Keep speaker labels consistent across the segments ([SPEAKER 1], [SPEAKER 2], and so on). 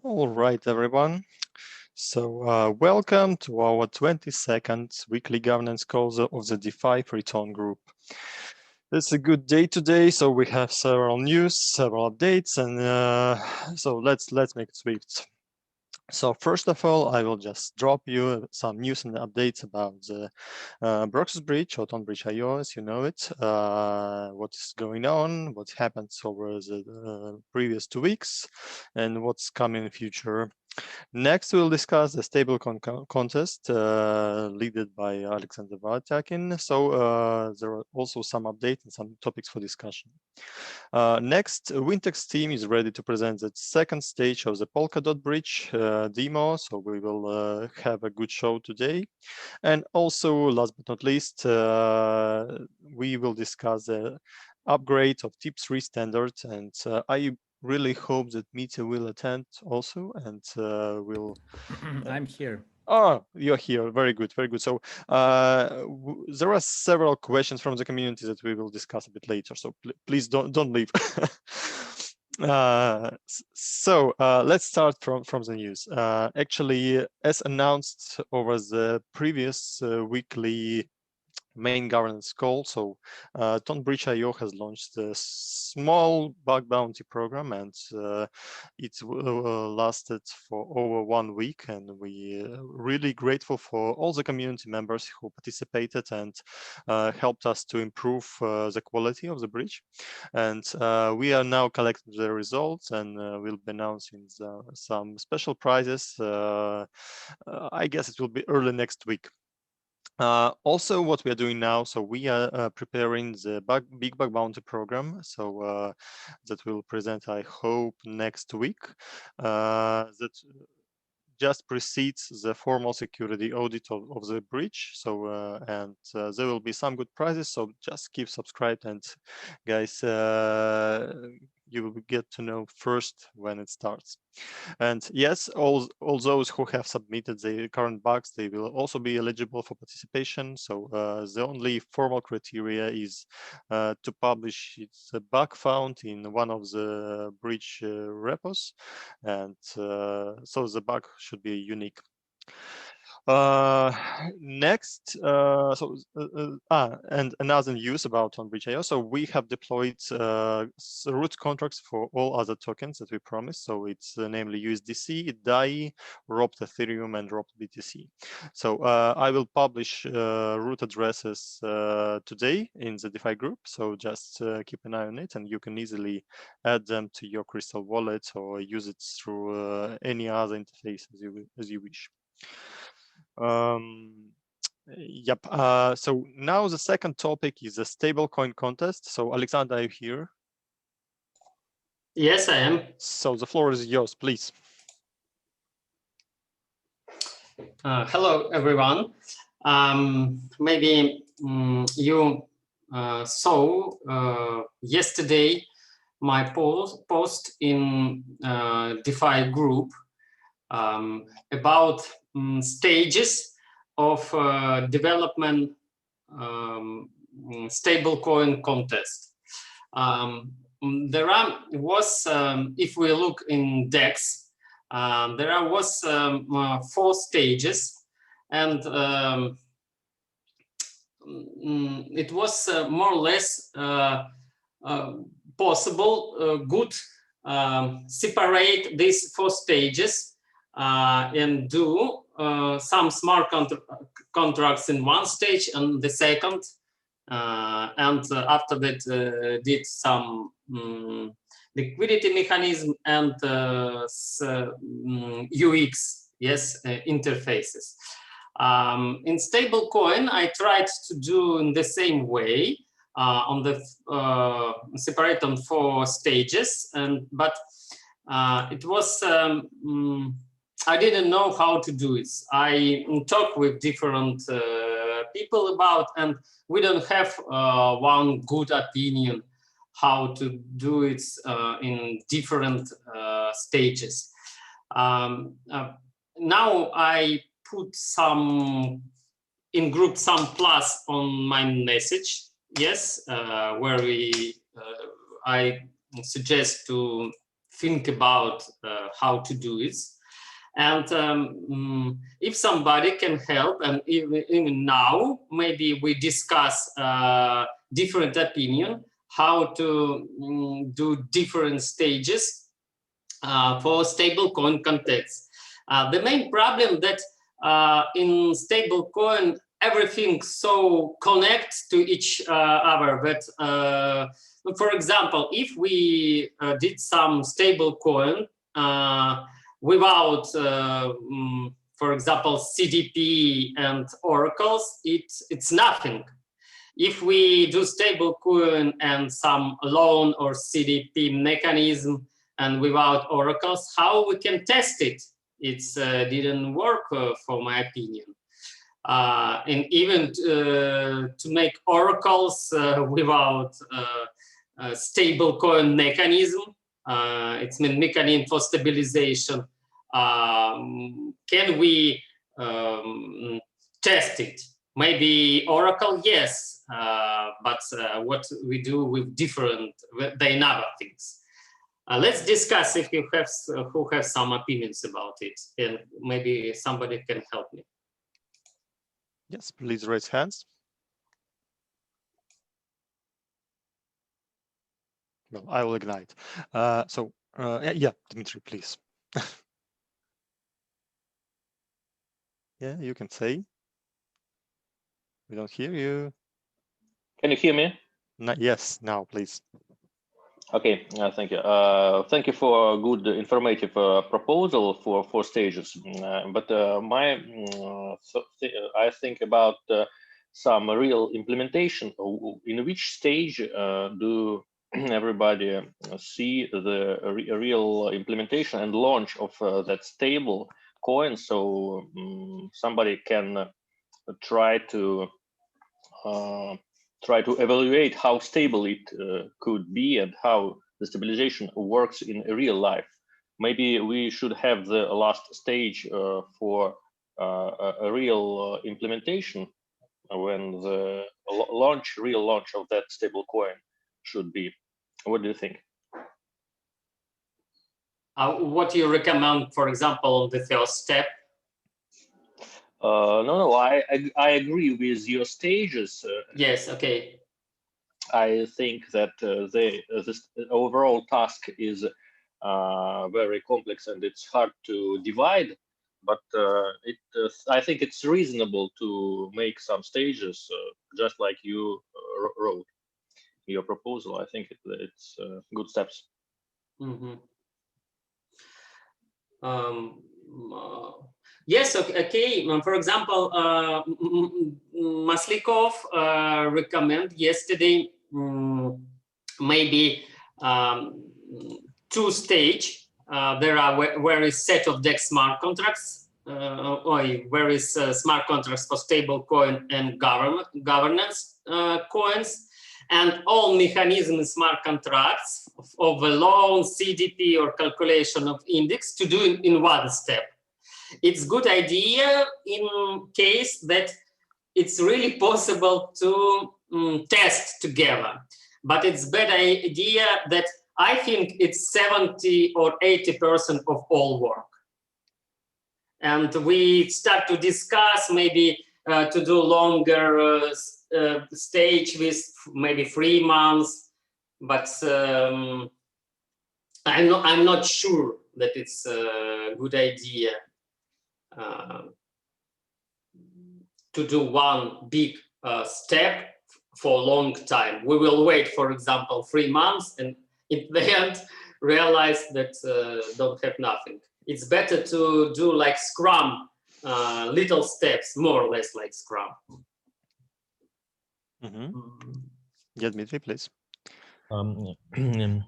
[SPEAKER 1] All right, everyone. So welcome to our 22nd weekly governance calls of the DeFi Freetown Group. It's a good day today, so we have several news, several updates, and so let's make it swift. So first of all, I will just drop you some news and updates about the Broxus Bridge or Ton Bridge IO, as you know it, what's going on, what happened over the previous 2 weeks, and what's coming in the future. Next, we'll discuss the stablecoin contest led by Alexander Valtakin. So there are also some updates and some topics for discussion. Next, Wintex team is ready to present the second stage of the Polkadot bridge demo. So we will have a good show today. And also, last but not least, we will discuss the upgrade of TIP3 standards. And I really hope that Mitya will attend also, and will.
[SPEAKER 2] I'm here.
[SPEAKER 1] Oh, you're here. Very good, very good. So there are several questions from the community that we will discuss a bit later. So please don't leave. Let's start from the news. Actually, as announced over the previous weekly main governance call. So Ton Bridge IO has launched a small bug bounty program, and it lasted for over 1 week, and we really grateful for all the community members who participated and helped us to improve the quality of the bridge. And we are now collecting the results, and we'll be announcing some special prizes. I guess it will be early next week. Also, what we are doing now, so we are preparing the big bug bounty program. So that will present, I hope, next week. That just precedes the formal security audit of the bridge. So and there will be some good prizes. So just keep subscribed, and guys, you will get to know first when it starts. And yes, all those who have submitted the current bugs, they will also be eligible for participation. So the only formal criteria is to publish its bug found in one of the bridge repos, and so the bug should be unique. Next, and another news about OnBridge.io. So we have deployed root contracts for all other tokens that we promised. So it's namely USDC, DAI, ROPT Ethereum, and ROPT BTC. So I will publish root addresses today in the DeFi group. So just keep an eye on it, and you can easily add them to your Crystal wallet or use it through any other interface as you wish. Yep. So now the second topic is a stablecoin contest. So Alexander, are you here?
[SPEAKER 3] Yes, I am.
[SPEAKER 1] So the floor is yours, please.
[SPEAKER 3] Hello, everyone. Maybe you saw yesterday my post in DeFi group about stages of development stablecoin contest. There was, if we look in DEX, there was 4 stages, and it was more or less possible, good, separate these 4 stages and do some smart contracts in one stage and the second, and after that did some liquidity mechanism and UX, yes, interfaces. In stablecoin, I tried to do in the same way on the separate on 4 stages, but it was I didn't know how to do it. I talked with different people about, and we don't have one good opinion how to do it in different stages. Now I put some in group some plus on my message, yes, where I suggest to think about how to do it. And if somebody can help, and even now, maybe we discuss different opinion, how to do different stages for stablecoin context. The main problem that in stablecoin, everything so connects to each other that, for example, if we did some stablecoin without, for example, CDP and oracles, it's nothing. If we do stablecoin and some loan or CDP mechanism and without oracles, how we can test it? It didn't work, for my opinion. And even to make oracles without stablecoin mechanism, it's a mechanism for stabilization. Can we test it? Maybe Oracle, yes, but what we do with different, they other things. Let's discuss if you have who have some opinions about it, and maybe somebody can help me.
[SPEAKER 1] Yes, please raise hands. Well, I will ignite. Yeah, Dmitry, please. Yeah, you can say. We don't hear you.
[SPEAKER 2] Can you hear me?
[SPEAKER 1] Yes, now please.
[SPEAKER 2] Okay, thank you. Thank you for a good informative proposal for 4 stages. I think about some real implementation. In which stage do everybody see the real implementation and launch of that stable coin, so somebody can try to evaluate how stable it could be and how the stabilization works in real life. Maybe we should have the last stage for a real implementation when the real launch of that stable coin should be. What do you think?
[SPEAKER 3] What do you recommend, for example, the first step?
[SPEAKER 2] No, I agree with your stages.
[SPEAKER 3] Yes, okay.
[SPEAKER 2] I think that this overall task is very complex and it's hard to divide, but I think it's reasonable to make some stages, just like you wrote your proposal. I think it's good steps.
[SPEAKER 3] Mm-hmm. Yes, okay. For example, Maslikov recommended yesterday maybe 2 stage. There are various set of DEX smart contracts, or various smart contracts for stablecoin and governance coins, and all mechanisms smart contracts of a loan, CDP, or calculation of index to do in one step. It's good idea in case that it's really possible to test together, but it's bad idea that I think it's 70 or 80% of all work. And we start to discuss maybe to do longer stage with maybe 3 months, but I'm not sure that it's a good idea to do one big step for a long time. We will wait, for example, 3 months, and in the end realize that don't have nothing. It's better to do like Scrum, little steps, more or less like Scrum.
[SPEAKER 1] Mm-hmm. Yeah, Dmitry, please.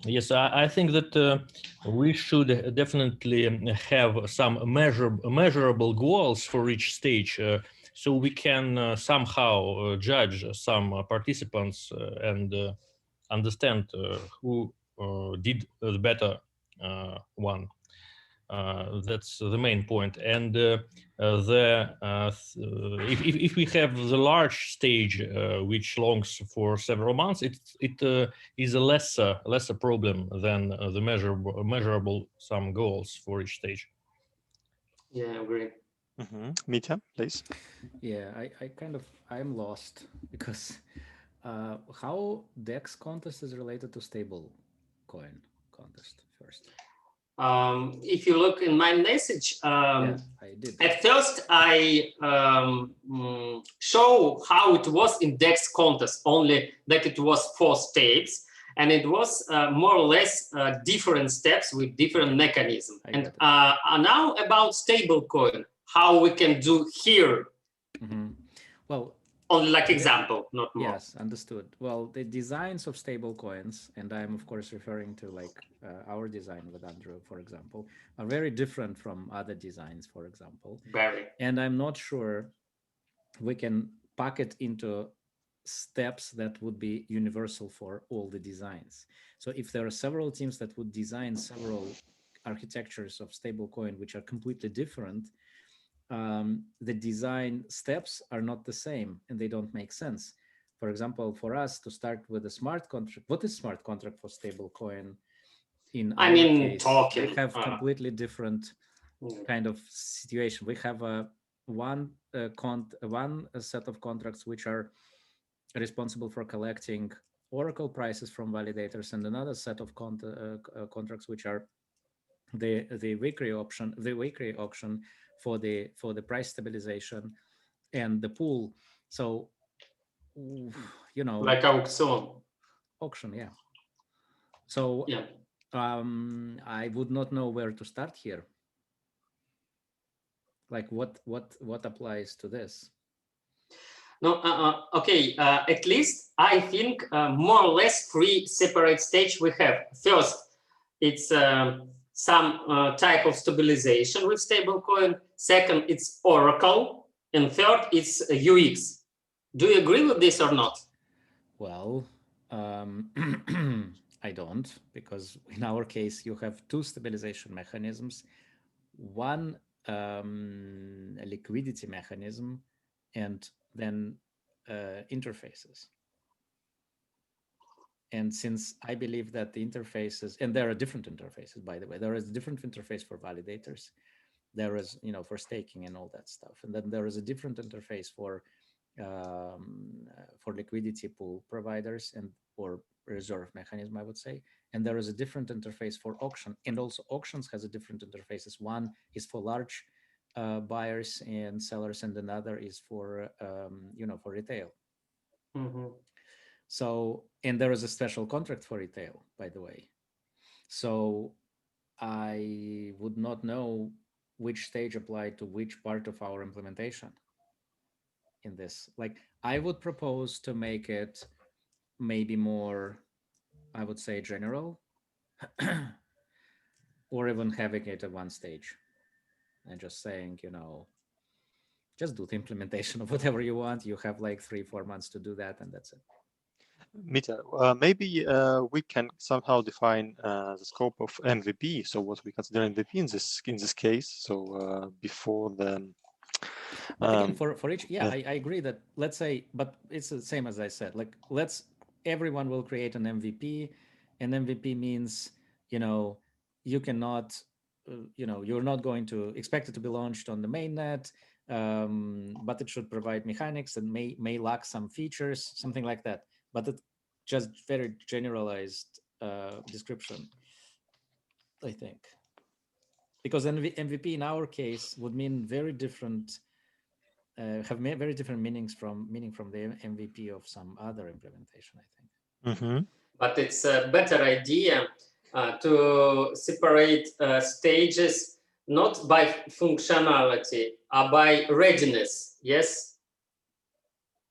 [SPEAKER 4] Yes, I think that we should definitely have some measurable goals for each stage, so we can somehow judge some participants and understand who did the better one. That's the main point. And if we have the large stage which longs for several months, it is a lesser problem than the measurable some goals for each stage.
[SPEAKER 3] Yeah, I agree.
[SPEAKER 1] Mitya, please.
[SPEAKER 5] Yeah, I'm lost because how DEX contest is related to stable coin contest first.
[SPEAKER 3] If you look in my message,
[SPEAKER 5] Yeah, I did.
[SPEAKER 3] At first I show how it was in DEX contest, only that it was 4 states, and it was more or less different steps with different mechanisms. And now about stablecoin, how we can do here.
[SPEAKER 5] Well,
[SPEAKER 3] only like example, not more.
[SPEAKER 5] Yes, understood. Well, the designs of stable coins, and I'm of course referring to like our design with Andrew, for example, are very different from other designs, for example.
[SPEAKER 3] Very.
[SPEAKER 5] And I'm not sure we can pack it into steps that would be universal for all the designs. So if there are several teams that would design several architectures of stablecoin which are completely different, the design steps are not the same and they don't make sense. For example, for us to start with a smart contract, what is smart contract for stablecoin? In our case, we have completely different kind of situation. We have one set of contracts which are responsible for collecting Oracle prices from validators, and another set of contracts which are the weekly auction for the price stabilization and the pool. So, you know,
[SPEAKER 3] like auction,
[SPEAKER 5] yeah. So yeah. I would not know where to start here. Like what applies to this?
[SPEAKER 3] No, okay. At least I think more or less 3 separate stages we have. First, it's some type of stabilization with stablecoin. Second, it's Oracle, and third, it's UX. Do you agree with this or not?
[SPEAKER 5] Well, I don't, because in our case you have 2 stabilization mechanisms, one a liquidity mechanism, and then interfaces. And since I believe that the interfaces, and there are different interfaces, by the way, there is a different interface for validators, there is, you know, for staking and all that stuff, and then there is a different interface for liquidity pool providers and or reserve mechanism, I would say, and there is a different interface for auction, and also auctions has a different interfaces. One is for large buyers and sellers, and another is for you know, for retail. So, and there is a special contract for retail, by the way. So I would not know which stage applied to which part of our implementation in this. Like, I would propose to make it maybe more, I would say, general, or even having it at one stage and just saying, you know, just do the implementation of whatever you want. You have like 3-4 months to do that, and that's it.
[SPEAKER 1] Mitya, maybe we can somehow define the scope of MVP. So what we consider MVP in this case. So before the
[SPEAKER 5] again, for each, yeah, I agree that, let's say, but it's the same as I said. Like, everyone will create an MVP. An MVP means, you know, you cannot, you know, you're not going to expect it to be launched on the mainnet, but it should provide mechanics and may lack some features, something like that. But it's just very generalized description, I think, because MVP in our case would mean very different, have very different meaning from the MVP of some other implementation, I think.
[SPEAKER 3] But it's a better idea to separate stages not by functionality, by readiness. Yes,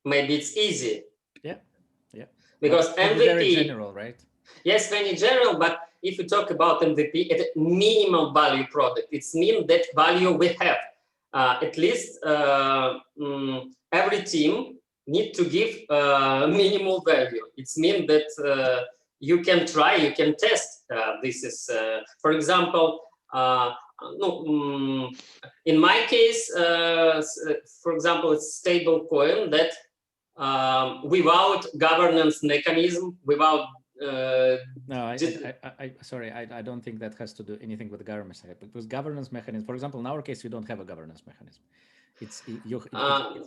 [SPEAKER 3] maybe it's easy.
[SPEAKER 5] Yeah.
[SPEAKER 3] Because MVP,
[SPEAKER 5] very general, right?
[SPEAKER 3] Yes, very general. But if you talk about MVP, at minimal value product, it's mean that value we have. At least every team need to give minimal value. It's mean that you can try, you can test. This is, for example, no, in my case, for example, it's stable coin that without governance mechanism, without
[SPEAKER 5] no, sorry, I don't think that has to do anything with the governance mechanism, because governance mechanism, for example, in our case, we don't have a governance mechanism. It's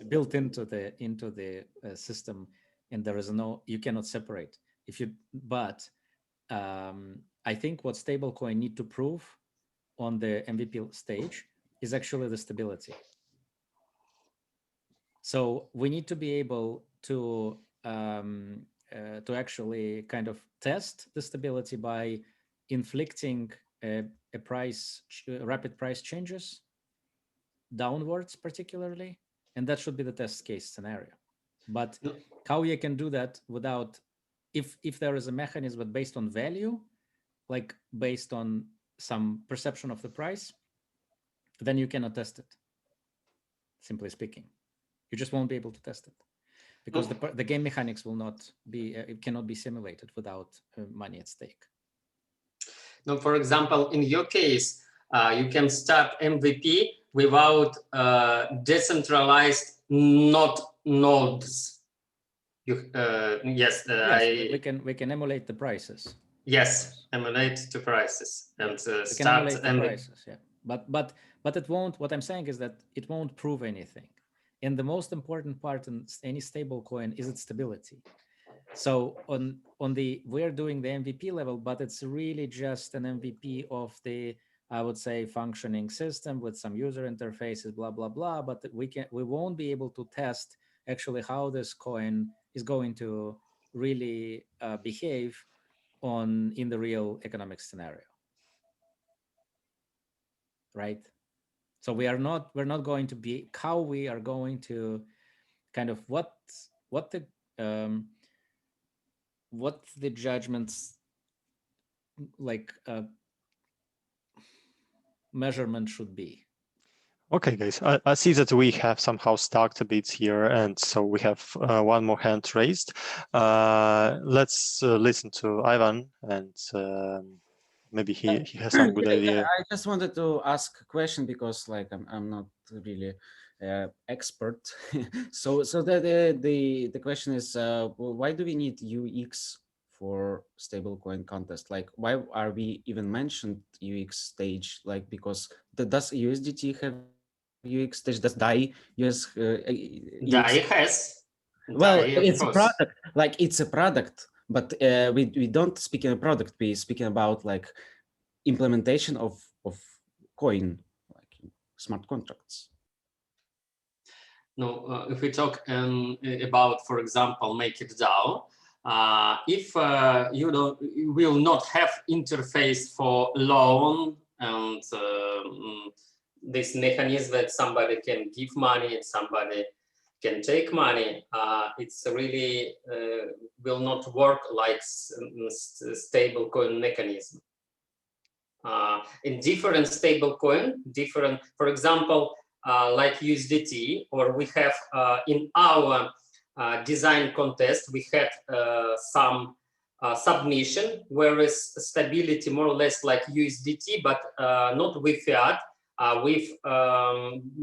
[SPEAKER 5] built into the system, and there is no, you cannot separate. But I think what stablecoin need to prove on the MVP stage is actually the stability. So we need to be able to actually kind of test the stability by inflicting rapid price changes downwards, particularly, and that should be the test case scenario. But how you can do that without, if there is a mechanism but based on value, like based on some perception of the price, then you cannot test it. Simply speaking, you just won't be able to test it because the game mechanics will not be, it cannot be simulated without money at stake.
[SPEAKER 3] Now, for example, in your case, you can start MVP without decentralized nodes. Yes,
[SPEAKER 5] we can emulate the prices.
[SPEAKER 3] Yes, emulate the prices and
[SPEAKER 5] start the prices. Yeah, but it won't. What I'm saying is that it won't prove anything. And the most important part in any stable coin is its stability. So we're doing the MVP level, but it's really just an MVP of the, I would say, functioning system with some user interfaces, blah, blah, blah. But we won't be able to test actually how this coin is going to really behave in the real economic scenario. Right? So we're not going to be, how we are going to kind of what the judgments like measurement should be.
[SPEAKER 1] Okay, guys, I see that we have somehow stacked a bit here, and so we have one more hand raised. Let's listen to Ivan, and maybe he has some good idea.
[SPEAKER 6] I just wanted to ask a question because, like, I'm not really expert. so the question is, why do we need UX for stablecoin contest? Like, why are we even mentioned UX stage? Like, because does USDT have UX stage? Does DAI use
[SPEAKER 3] DAI has?
[SPEAKER 6] Well, it's a product. Like, it's a product, but we don't speak in a product. We speaking about like implementation of coin, like smart contracts.
[SPEAKER 3] No, if we talk about, for example, MakerDAO, if you will not have interface for loan and this mechanism that somebody can give money and somebody can take money, it's really will not work like stable coin mechanism. In different stable coin, for example, like USDT, or we have in our design contest, we had some submission, whereas stability more or less like USDT, but not with fiat, with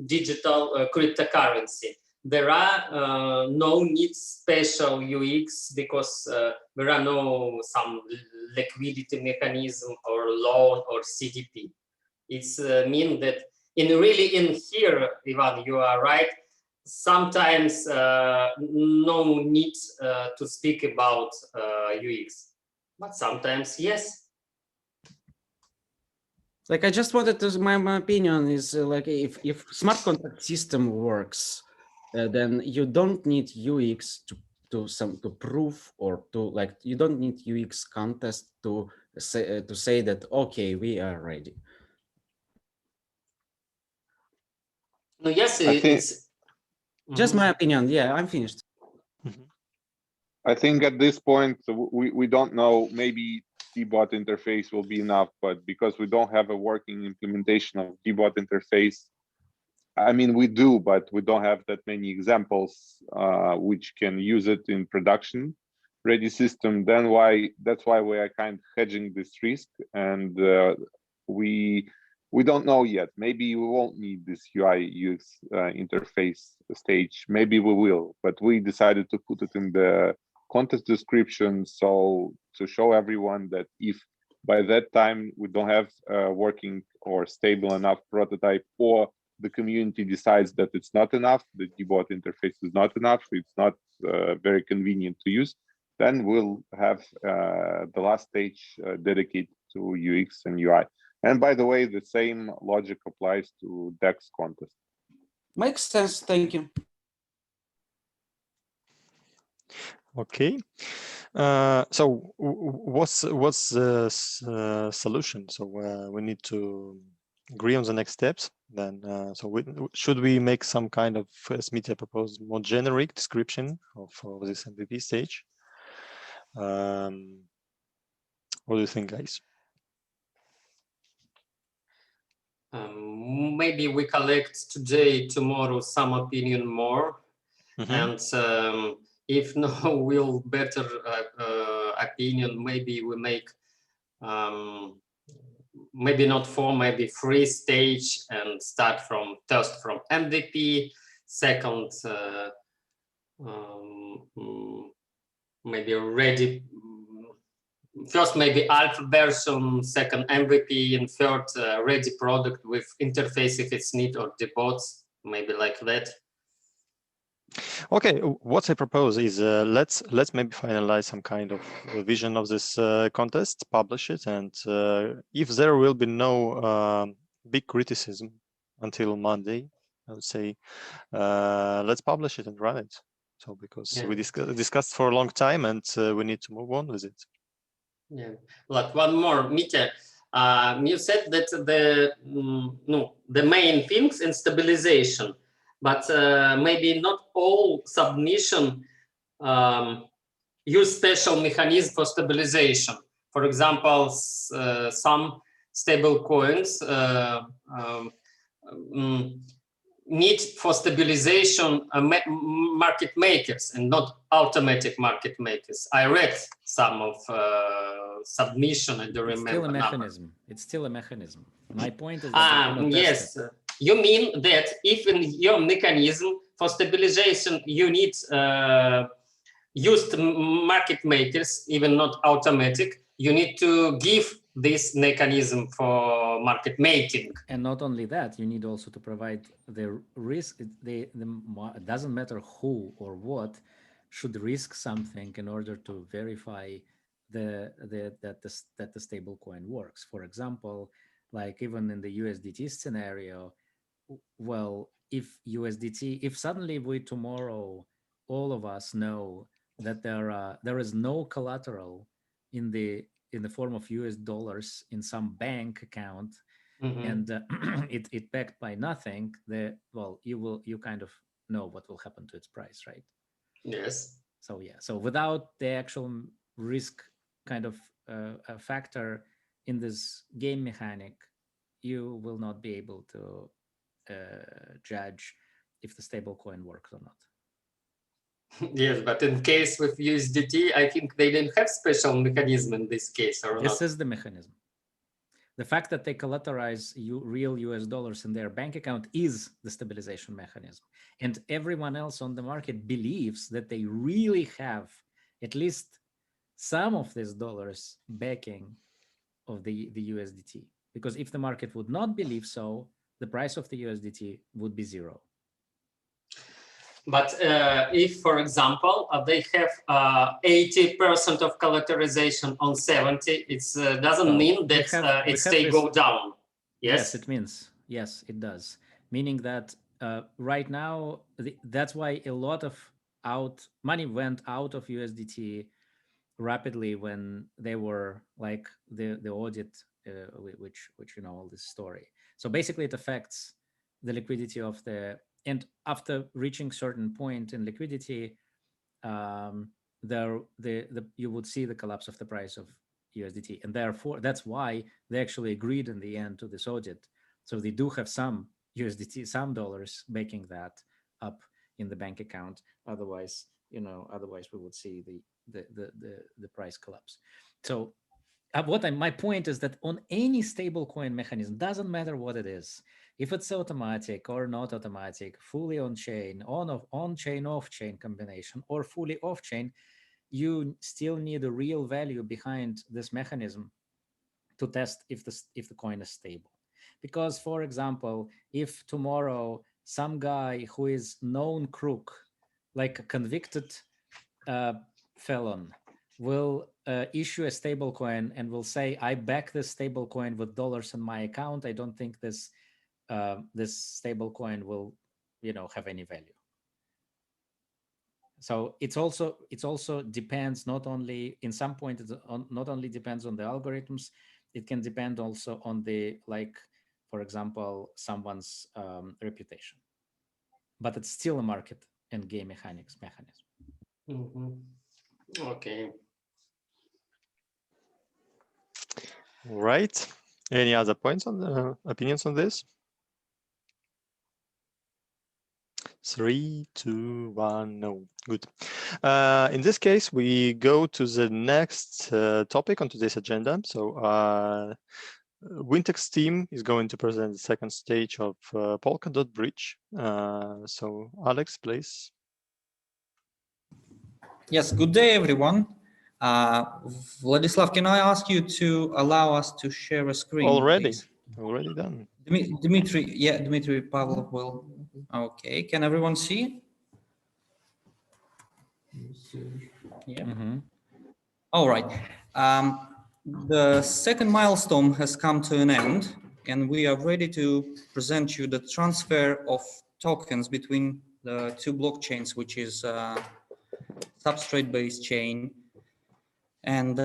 [SPEAKER 3] digital cryptocurrency. There are no need special UX because there are no some liquidity mechanism or loan or CDP. It's mean that in here, Ivan, you are right. Sometimes no need to speak about UX, but sometimes yes.
[SPEAKER 6] Like, I just wanted to, my opinion is like, if smart contract system works, then you don't need UX to prove, or to, like, you don't need UX contest to say that, okay, we are ready.
[SPEAKER 3] No, yes,
[SPEAKER 6] it's just my opinion. Yeah, I'm finished.
[SPEAKER 7] I think at this point we don't know. Maybe DBot interface will be enough, but because we don't have a working implementation of DBot interface, I mean, we do, but we don't have that many examples which can use it in production ready system. That's why we are kind of hedging this risk, and we we don't know yet. Maybe we won't need this UI UX interface stage. Maybe we will, but we decided to put it in the contest description, so to show everyone that if by that time we don't have a working or stable enough prototype, or the community decides that it's not enough, the debot interface is not enough, it's not very convenient to use, then we'll have the last stage dedicated to UX and UI. And by the way, the same logic applies to DEX contest.
[SPEAKER 6] Makes sense. Thank you.
[SPEAKER 1] Okay. So what's the solution? So we need to agree on the next steps. Then, so should we make some kind of, as Mitya proposed, more generic description of this MVP stage? What do you think, guys?
[SPEAKER 3] Maybe we collect today, tomorrow, some opinion more, and if no will better opinion, maybe we make maybe not 4, maybe 3 stage, and start from first from MVP, second maybe ready. First, maybe alpha version, second MVP, and third ready product with interface if it's need, or the bots, maybe like that.
[SPEAKER 1] Okay, what I propose is let's maybe finalize some kind of vision of this contest, publish it, and if there will be no big criticism until Monday, I would say let's publish it and run it. So because we discussed for a long time, and we need to move on with it.
[SPEAKER 3] Yeah, like one more, Mitya. You said that the main things in stabilization, but maybe not all submission use special mechanism for stabilization. For example, some stable coins need for stabilization market makers and not automatic market makers. I read some of submission and don't remember.
[SPEAKER 5] Still a mechanism. It's still a mechanism. My point is that
[SPEAKER 3] yes, you mean that if in your mechanism for stabilization you need used market makers, even not automatic, you need to give this mechanism for market making.
[SPEAKER 5] And not only that, you need also to provide the risk. It doesn't matter who or what should risk something in order to verify that the stable coin works. For example, like even in the USDT scenario, well, if suddenly tomorrow all of us know that there is no collateral in the form of US dollars in some bank account, and it backed by nothing, you kind of know what will happen to its price, right?
[SPEAKER 3] Yes.
[SPEAKER 5] So yeah, so without the actual risk kind of a factor in this game mechanic, you will not be able to judge if the stable coin works or not.
[SPEAKER 3] Yes, but in case with USDT, I think they didn't have special mechanism in this case, or
[SPEAKER 5] this
[SPEAKER 3] not?
[SPEAKER 5] Is the mechanism. The fact that they collateralize real US dollars in their bank account is the stabilization mechanism. And everyone else on the market believes that they really have at least some of these dollars backing of the USDT. Because if the market would not believe so, the price of the USDT would be zero.
[SPEAKER 3] But if, for example, they have 80% of collateralization on 70, it doesn't mean that they go down. Yes?
[SPEAKER 5] Yes, it means. Yes, it does. Meaning that right now, that's why a lot of money went out of USDT rapidly when they were like the audit, which you know all this story. So basically, it affects the liquidity of and after reaching certain point in liquidity, you would see the collapse of the price of USDT, and therefore that's why they actually agreed in the end to this audit. So they do have some USDT, some dollars backing that up in the bank account. Otherwise we would see the price collapse. So my point is that on any stablecoin mechanism, doesn't matter what it is, if it's automatic or not automatic, fully on-chain, on-chain, off-chain combination, or fully off-chain, you still need a real value behind this mechanism to test if the coin is stable. Because, for example, if tomorrow some guy who is known crook, like a convicted felon, will issue a stable coin and will say, I back this stable coin with dollars in my account, I don't think this this stable coin will, have any value. So it's also depends not only, in some point, not only depends on the algorithms, it can depend also on the, like, for example, someone's reputation. But it's still a market and game mechanics mechanism.
[SPEAKER 3] Okay.
[SPEAKER 1] Right. Any other points on the opinions on this? 3, 2, 1, no. Good. In this case, we go to the next topic on today's agenda. So Wintex team is going to present the second stage of Polkadot bridge. So Alex, please.
[SPEAKER 8] Yes, good day, everyone. Vladislav, can I ask you to allow us to share a screen?
[SPEAKER 1] Already
[SPEAKER 8] please?
[SPEAKER 1] done.
[SPEAKER 8] Dmitry Pavlov will. Okay, can everyone see? Yeah. All right. The second milestone has come to an end, and we are ready to present you the transfer of tokens between the two blockchains, which is substrate-based chain and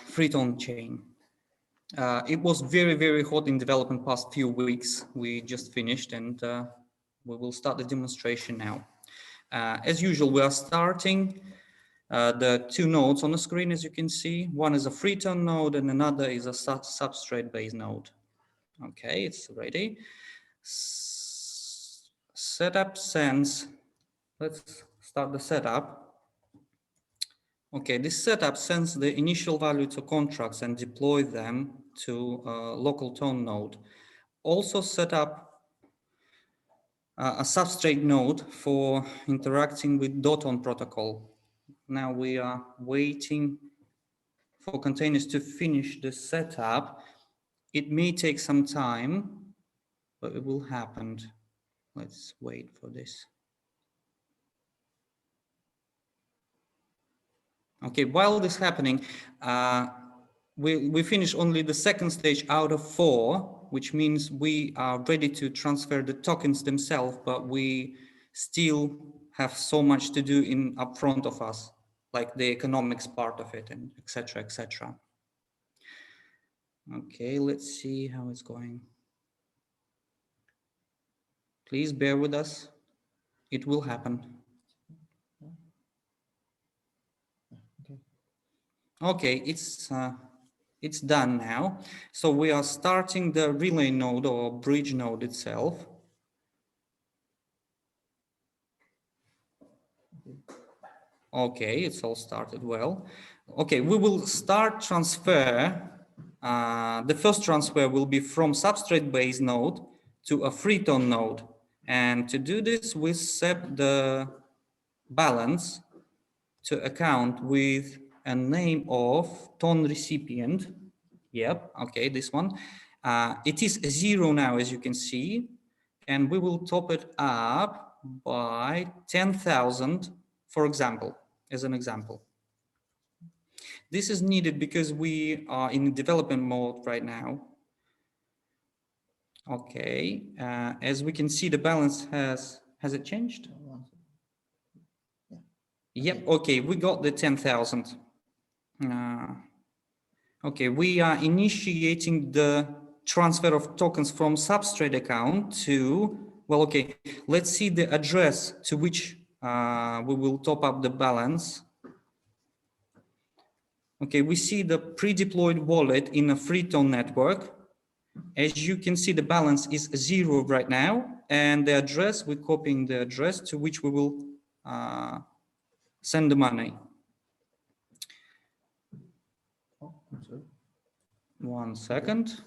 [SPEAKER 8] Freeton chain. It was very, very hot in development past few weeks. We just finished, and we will start the demonstration now. As usual, we are starting the two nodes on the screen, as you can see. One is a Freeton node and another is a substrate-based node. Okay, it's ready. Setup sends. Let's start the setup. Okay, this setup sends the initial value to contracts and deploy them to a local tone node. Also set up a substrate node for interacting with .on protocol. Now we are waiting for containers to finish the setup. It may take some time, but it will happen. Let's wait for this. Okay, while this is happening, we finish only the second stage out of 4, which means we are ready to transfer the tokens themselves, but we still have so much to do up front of us, like the economics part of it, and etc., etc. Okay, let's see how it's going. Please bear with us. It will happen. Okay, it's done now. So we are starting the relay node or bridge node itself. Okay, it's all started well. Okay, we will start transfer. The first transfer will be from substrate-based node to a Freeton node. And to do this, we set the balance to account with a name of ton recipient. Yep, okay, this one. It is 0 now, as you can see, and we will top it up by 10,000, for example, as an example. This is needed because we are in development mode right now. Okay, as we can see, the balance has it changed? Yep, okay, we got the 10,000. Okay, we are initiating the transfer of tokens from substrate account to, well, okay, let's see the address to which we will top up the balance. Okay, we see the pre-deployed wallet in a Freeton network. As you can see, the balance is 0 right now, and the address, we're copying the address to which we will send the money. 1 second.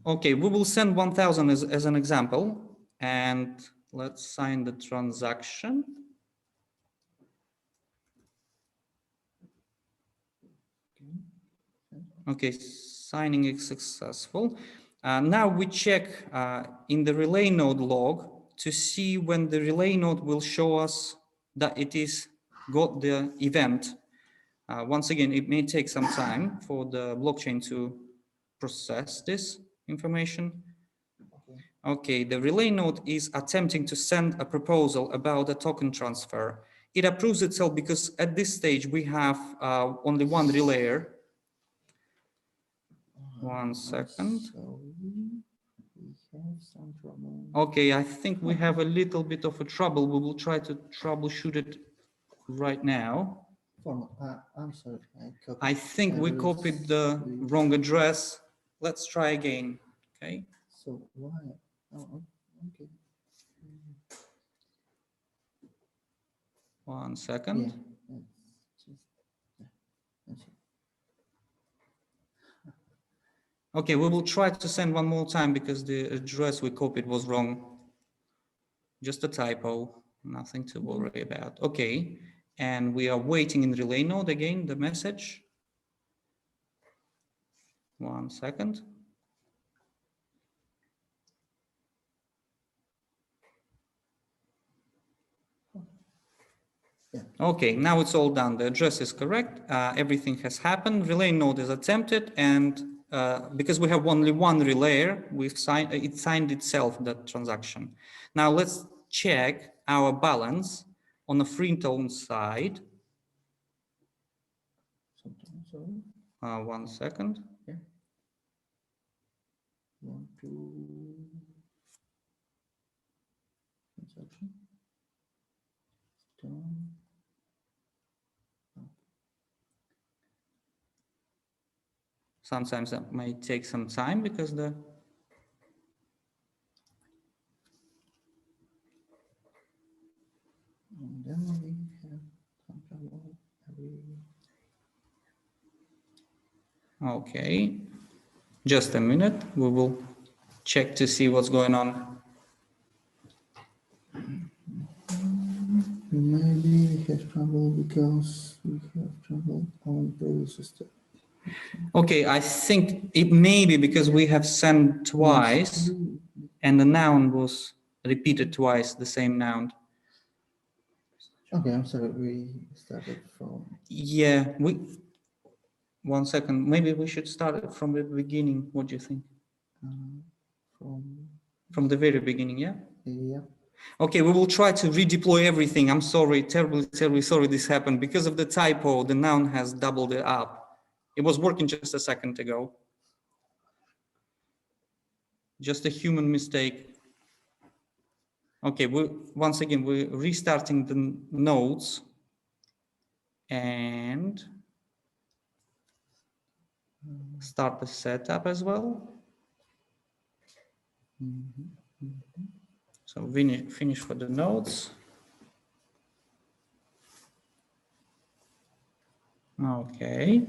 [SPEAKER 8] Okay, we will send 1,000 as an example, and let's sign the transaction. Okay, signing is successful. Now we check in the relay node log to see when the relay node will show us that it is got the event. Once again, it may take some time for the blockchain to process this information. Okay, the relay node is attempting to send a proposal about a token transfer. It approves itself because at this stage we have only one relayer. 1 second. Okay, I think we have a little bit of a trouble. We will try to troubleshoot it right now.
[SPEAKER 9] I'm sorry.
[SPEAKER 8] I think we copied the wrong address. Let's try again. Okay.
[SPEAKER 9] So why? Oh, okay.
[SPEAKER 8] 1 second. Okay, we will try to send one more time because the address we copied was wrong. Just a typo, nothing to worry about. Okay, and we are waiting in relay node again, the message. 1 second. Okay, now it's all done. The address is correct. Everything has happened. Relay node is attempted, and because we have only one relayer, it signed itself that transaction. Now let's check our balance on the free tone side. 1 second.
[SPEAKER 9] Yeah. 1, 2. Transaction. Done.
[SPEAKER 8] Sometimes that may take some time because the
[SPEAKER 9] And then we have control
[SPEAKER 8] okay. Just a minute. We will check to see what's going on.
[SPEAKER 9] Maybe we have trouble because we have trouble on the system.
[SPEAKER 8] Okay, I think it may be because we have sent twice and the noun was repeated twice, the same noun.
[SPEAKER 9] Okay, I'm sorry, we started from...
[SPEAKER 8] Yeah, 1 second, maybe we should start it from the beginning. What do you think? From the very beginning, yeah?
[SPEAKER 9] Yeah.
[SPEAKER 8] Okay, we will try to redeploy everything. I'm sorry, terribly sorry this happened. Because of the typo, the noun has doubled it up. It was working just a second ago. Just a human mistake. Okay, once again, we're restarting the nodes and start the setup as well. So finish for the nodes. Okay.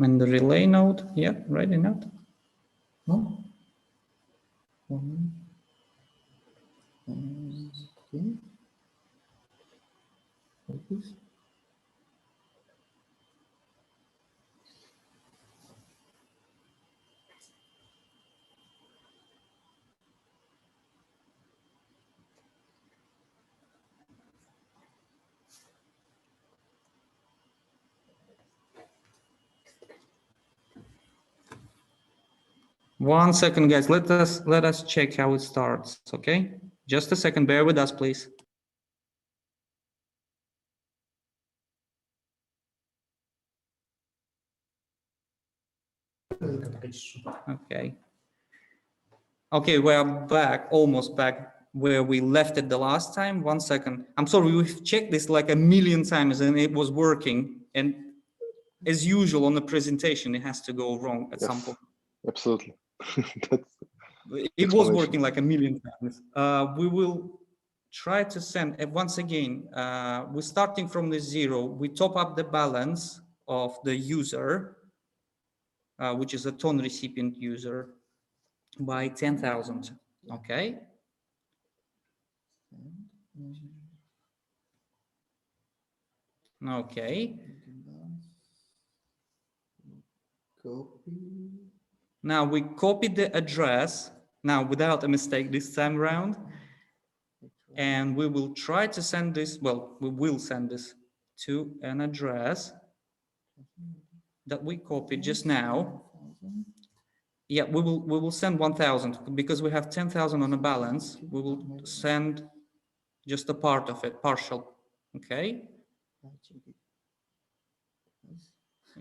[SPEAKER 8] And the relay node, yeah, ready node.
[SPEAKER 9] No? Okay. Focus.
[SPEAKER 8] One second, guys. Let us check how it starts. Okay, just a second. Bear with us, please. Okay. Okay, we're back, almost back where we left it the last time. 1 second. I'm sorry, we've checked this like a million times and it was working. And as usual on the presentation, it has to go wrong at some point.
[SPEAKER 7] Absolutely.
[SPEAKER 8] it was working like a million times. We will try to send, once again, we're starting from the 0. We top up the balance of the user, which is a ton recipient user, by 10,000. Okay. Okay.
[SPEAKER 9] Copy.
[SPEAKER 8] Now we copy the address, now without a mistake this time around, and we will try to send this, well, we will send this to an address that we copied just now. Yeah, we will send 1,000 because we have 10,000 on a balance. We will send just a part of it, partial. Okay.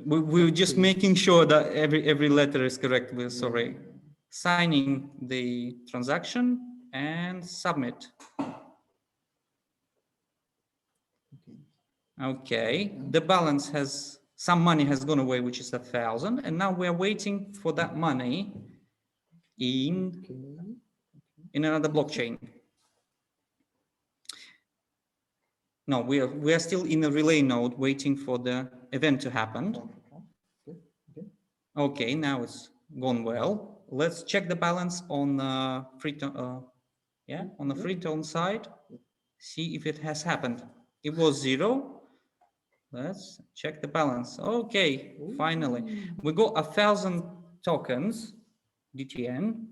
[SPEAKER 8] We're just making sure that every letter is correct. We're sorry. Signing the transaction and submit. Okay, the balance has, some money has gone away, which is 1,000, and now we're waiting for that money in another blockchain. No, we are still in a relay node waiting for the event to happen. Okay, now it's gone well. Let's check the balance on the on the free tone side. See if it has happened. It was 0. Let's check the balance. Okay, finally we got 1,000 tokens DTN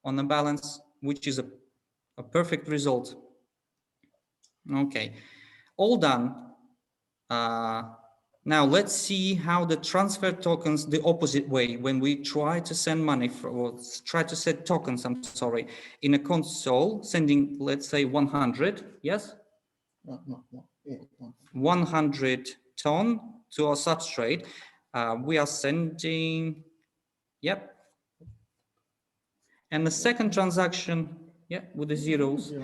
[SPEAKER 8] on the balance, which is a perfect result. Okay, all done. Now let's see how the transfer tokens the opposite way, when we try to send money or try to set tokens, I'm sorry, in a console, sending, let's say 100, yes?
[SPEAKER 9] No.
[SPEAKER 8] 100 ton to our substrate. We are sending, yep. And the second transaction, yeah, with the zeros.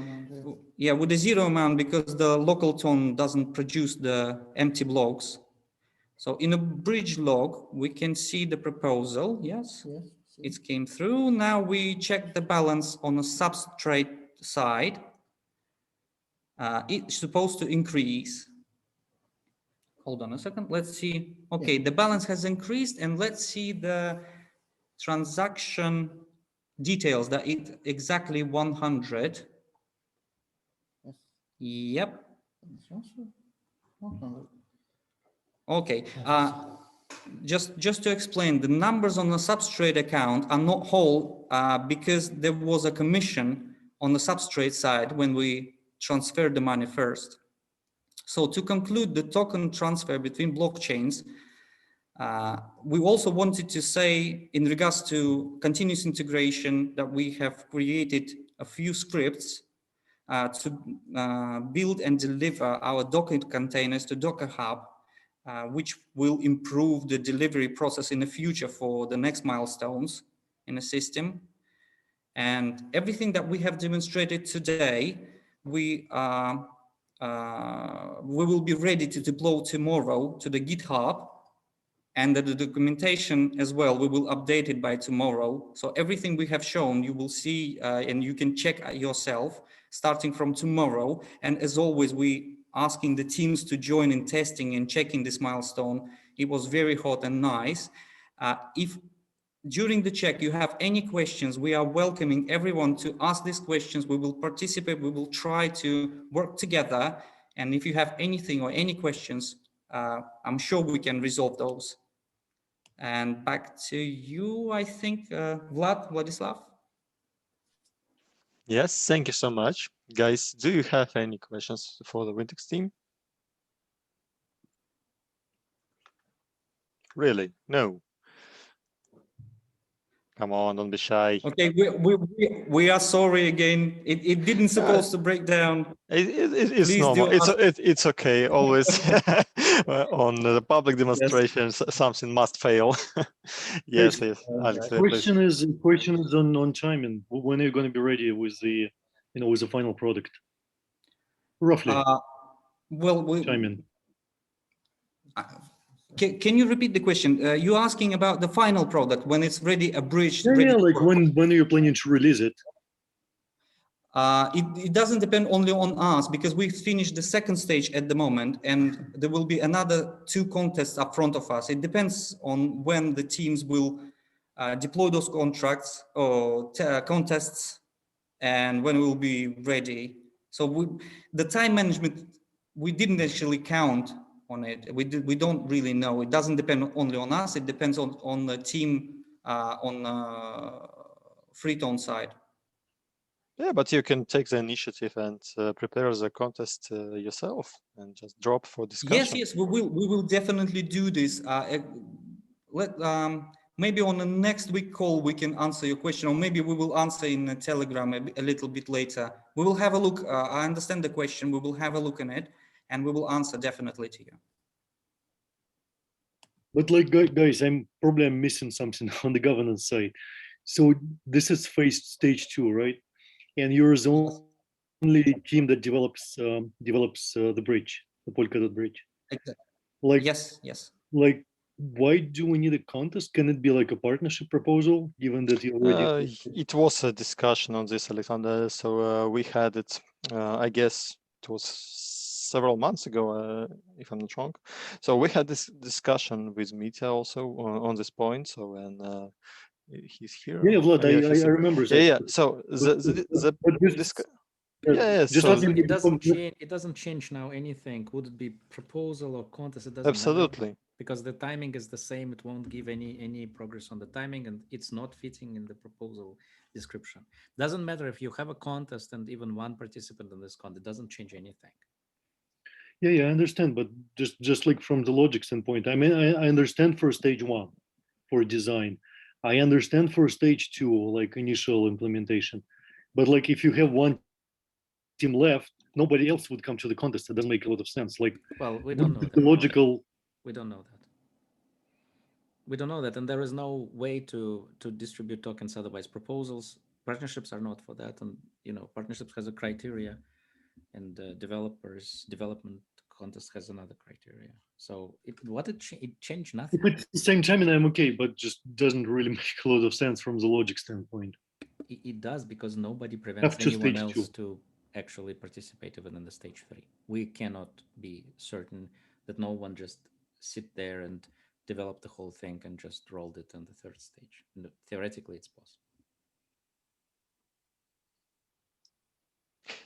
[SPEAKER 8] Yeah, with the 0 amount, because the local tone doesn't produce the empty blocks. So in a bridge log, we can see the proposal. Yes, it came through. Now we check the balance on the substrate side. It's supposed to increase. Hold on a second. Let's see. Okay, the balance has increased, and let's see the transaction details, that it's exactly 100. Yep. Okay. Just to explain, the numbers on the substrate account are not whole because there was a commission on the substrate side when we transferred the money first. So to conclude the token transfer between blockchains, we also wanted to say, in regards to continuous integration, that we have created a few scripts to build and deliver our Docker containers to Docker Hub, which will improve the delivery process in the future for the next milestones in the system. And everything that we have demonstrated today, we will be ready to deploy tomorrow to the GitHub, and the documentation as well, we will update it by tomorrow. So everything we have shown, you will see, and you can check yourself starting from tomorrow. And as always, we asking the teams to join in testing and checking this milestone. It was very hot and nice. If during the check you have any questions, we are welcoming everyone to ask these questions. We will participate, we will try to work together. And if you have anything or any questions, I'm sure we can resolve those. And back to you, I think, Vladislav.
[SPEAKER 1] Yes, thank you so much. Guys, do you have any questions for the Wintex team? Really? No. Come on, don't be shy.
[SPEAKER 8] Okay, we are sorry again. It didn't supposed to break down.
[SPEAKER 1] It's
[SPEAKER 8] Please
[SPEAKER 1] normal.
[SPEAKER 8] do
[SPEAKER 1] It's okay. Always on the public demonstrations, something must fail. Yes, Alex.
[SPEAKER 10] Question is on timing. When are you going to be ready with the with the final product? Roughly.
[SPEAKER 8] Well,
[SPEAKER 10] timing.
[SPEAKER 8] Can you repeat the question? You're asking about the final product when it's ready, a bridge.
[SPEAKER 10] Yeah, like when are you planning to release it?
[SPEAKER 8] It doesn't depend only on us because we finished the second stage at the moment, and there will be another 2 contests up front of us. It depends on when the teams will deploy those contracts or contests, and when we'll be ready. So the time management, we didn't actually count on it. We don't really know. It doesn't depend only on us. It depends on the team on Freeton side.
[SPEAKER 1] Yeah, but you can take the initiative and prepare the contest yourself and just drop for discussion.
[SPEAKER 8] Yes, we will definitely do this. Maybe on the next week call we can answer your question, or maybe we will answer in a Telegram a little bit later. We will have a look. I understand the question. We will have a look on it, and we will answer definitely to you.
[SPEAKER 10] But like, guys, I'm missing something on the governance side. So this is stage 2, right? And you're the only team that develops the bridge, the Polkadot bridge.
[SPEAKER 8] Exactly.
[SPEAKER 10] Like,
[SPEAKER 8] yes.
[SPEAKER 10] Like, why do we need a contest? Can it be like a partnership proposal, given that you already?
[SPEAKER 1] It was a discussion on this, Alexander. So we had it. I guess it was several months ago, if I'm not wrong. So we had this discussion with Mitya also on this point. So and he's here.
[SPEAKER 10] Yeah, Vlad, I remember that.
[SPEAKER 1] Yeah. So
[SPEAKER 5] it doesn't change now anything. Would it be proposal or contest? It doesn't
[SPEAKER 1] absolutely
[SPEAKER 5] matter, because the timing is the same. It won't give any progress on the timing, and it's not fitting in the proposal description. Doesn't matter if you have a contest and even one participant in this contest. It doesn't change anything.
[SPEAKER 10] Yeah, I understand, but just like from the logic standpoint, I mean, I understand for stage 1 for design. I understand for stage 2, like initial implementation, but like if you have one team left, nobody else would come to the contest. It doesn't make a lot of sense. Like,
[SPEAKER 5] well, we don't know that.
[SPEAKER 10] Logical.
[SPEAKER 5] We don't know that. We don't know that, and there is no way to distribute tokens otherwise. Proposals, partnerships are not for that, and partnerships has a criteria, and development contest has another criteria. So it changed nothing.
[SPEAKER 10] If it's the same time, and I'm okay, but just doesn't really make a lot of sense from the logic standpoint.
[SPEAKER 5] It does, because nobody prevents anyone else to actually participate even in the stage 3. We cannot be certain that no one just sit there and develop the whole thing and just rolled it in the 3rd stage. Theoretically, it's possible.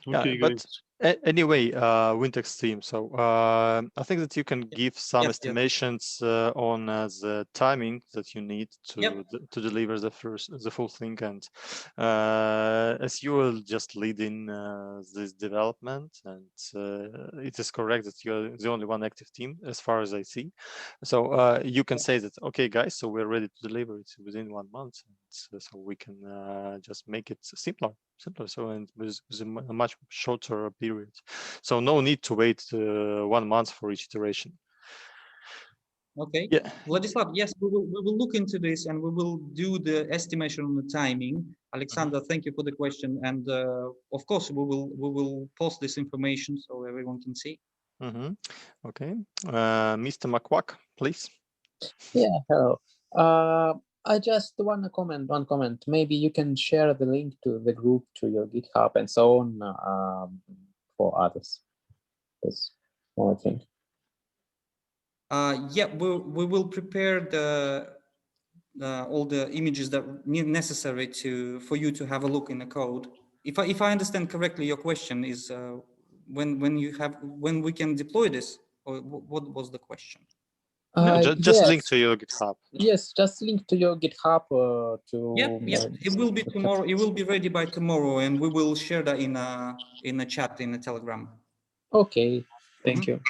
[SPEAKER 10] Okay,
[SPEAKER 1] yeah, but anyway, Wintex team. So I think that you can give some estimations on the timing that you need to deliver the full thing, and as you will just lead in this development, and it is correct that you're the only one active team as far as I see. So you can say that, okay, guys, so we're ready to deliver it within 1 month, and so we can just make it simpler. So, and with a much shorter period. So no need to wait 1 month for each iteration.
[SPEAKER 8] Okay.
[SPEAKER 1] Yeah.
[SPEAKER 8] Vladislav, yes, we will look into this, and we will do the estimation on the timing. Alexander, thank you for the question, and of course we will post this information so everyone can see.
[SPEAKER 1] Okay, Mr. McQuack, please.
[SPEAKER 11] Yeah, hello. I just want to comment one comment. Maybe you can share the link to the group, to your GitHub and so on, for others. That's one thing.
[SPEAKER 8] Yeah, we will prepare all the images that necessary for you to have a look in the code. If I understand correctly, your question is when we can deploy this, or what was the question?
[SPEAKER 1] No, just link to your GitHub.
[SPEAKER 11] Yes, just link to your GitHub
[SPEAKER 8] Yeah. It will be tomorrow. It will be ready by tomorrow, and we will share that in a chat in a Telegram.
[SPEAKER 11] Okay, thank you.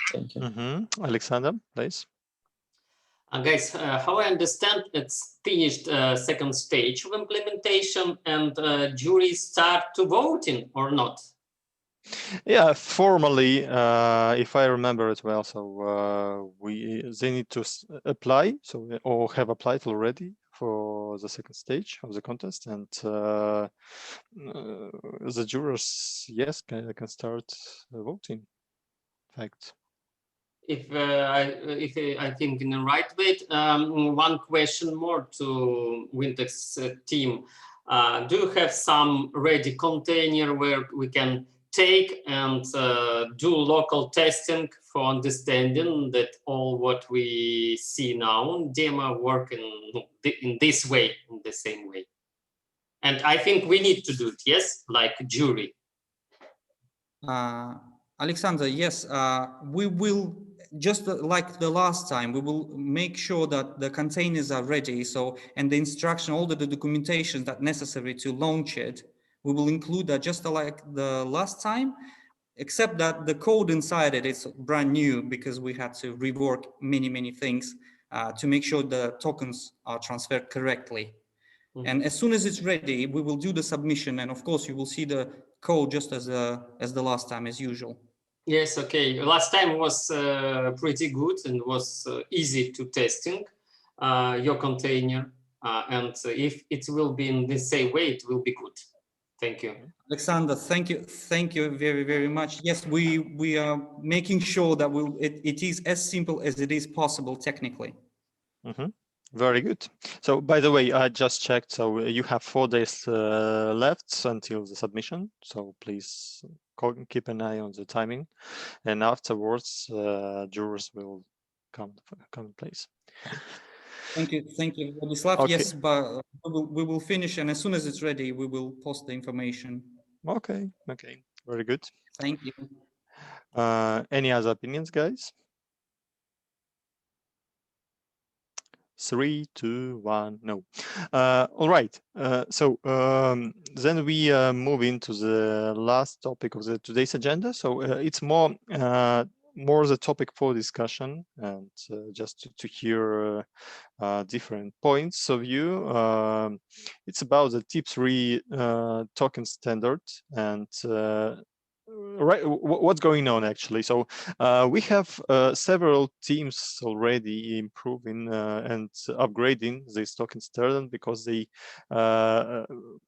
[SPEAKER 1] Alexander, please.
[SPEAKER 3] Guys, how I understand, it's finished second stage of implementation, and juries start to voting or not?
[SPEAKER 1] Yeah, formally, if I remember it well, so they need to apply, or have applied already for the second stage of the contest, and the jurors, yes, can start voting. In fact.
[SPEAKER 3] if I think in the right way, one question more to Wintex team. Do you have some ready container where we can take and do local testing for understanding that all what we see now in demo work in this way, in the same way? And I think we need to do it, yes, like jury.
[SPEAKER 8] Alexander, yes, we will, just like the last time, we will make sure that the containers are ready. So, and the instruction, all the documentation that necessary to launch it, we will include that just like the last time, except that the code inside it is brand new because we had to rework many things to make sure the tokens are transferred correctly. And as soon as it's ready, we will do the submission. And of course, you will see the code just as the last time, as usual.
[SPEAKER 3] Yes, okay. Last time was pretty good and was easy to testing your container. And if it will be in the same way, it will be good. Thank you.
[SPEAKER 8] Alexander, thank you very much. Yes, we are making sure that it is as simple as it is possible technically.
[SPEAKER 1] Very good. So, by the way, I just checked. So you have 4 days left until the submission. So please keep an eye on the timing, and afterwards, jurors will come in place.
[SPEAKER 8] Thank you, Vladislav.
[SPEAKER 1] Okay.
[SPEAKER 8] Yes, but we will finish, and as soon as it's ready, we will post the information.
[SPEAKER 1] Okay. Very good.
[SPEAKER 8] Thank you.
[SPEAKER 1] Any other opinions, guys? 3, 2, 1, no. All right. Then we move into the last topic of today's agenda. So it's more the topic for discussion and just to hear different points of view. It's about the TIP3 token standard and right, what's going on actually. So we have several teams already improving and upgrading this token standard because they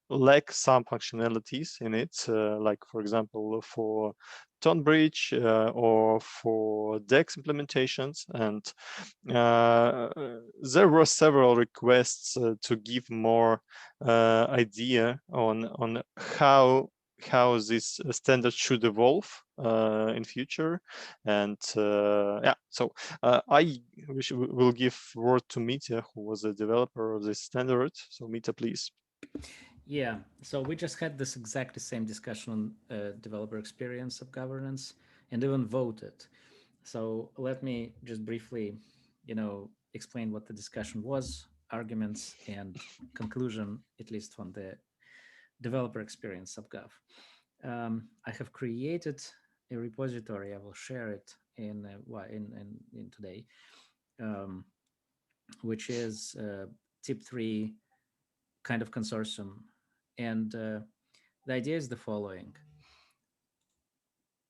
[SPEAKER 1] lack some functionalities in it, like for example for Tonbridge or for DEX implementations. And there were several requests to give more idea on how this standard should evolve in future. And yeah, so I will give word to Mitya, who was a developer of this standard. So Mitya, please.
[SPEAKER 5] Yeah, so we just had this exactly same discussion on developer experience of governance and even voted. So let me just briefly, explain what the discussion was, arguments and conclusion, at least from the developer experience of Gov. I have created a repository. I will share it in today, which is TIP3 kind of consortium. And the idea is the following.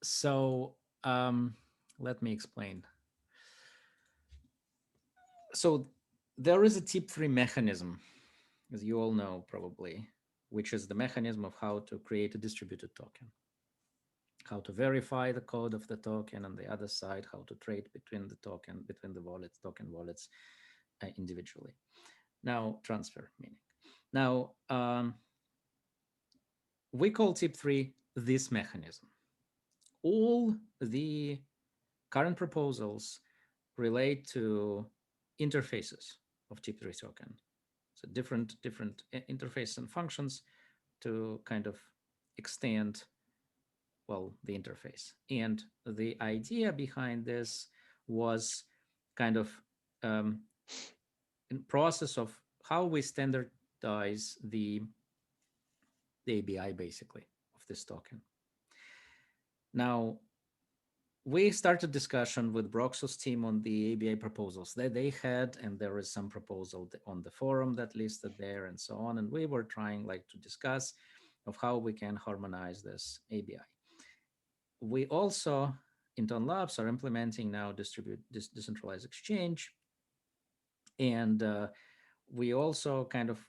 [SPEAKER 5] So let me explain. So there is a TIP3 mechanism, as you all know probably, which is the mechanism of how to create a distributed token, how to verify the code of the token, on the other side, how to trade between the token, between the wallets, token wallets individually. Now, transfer meaning. Now, we call TIP3 this mechanism. All the current proposals relate to interfaces of TIP3 token. So different interfaces and functions to kind of extend, well, the interface. And the idea behind this was kind of in process of how we standardize the ABI basically of this token. Now, we started discussion with Broxus team on the ABI proposals that they had, and there is some proposal on the forum that listed there and so on. And we were trying to discuss of how we can harmonize this ABI. We also, in Ton Labs, are implementing now decentralized exchange. And we also kind of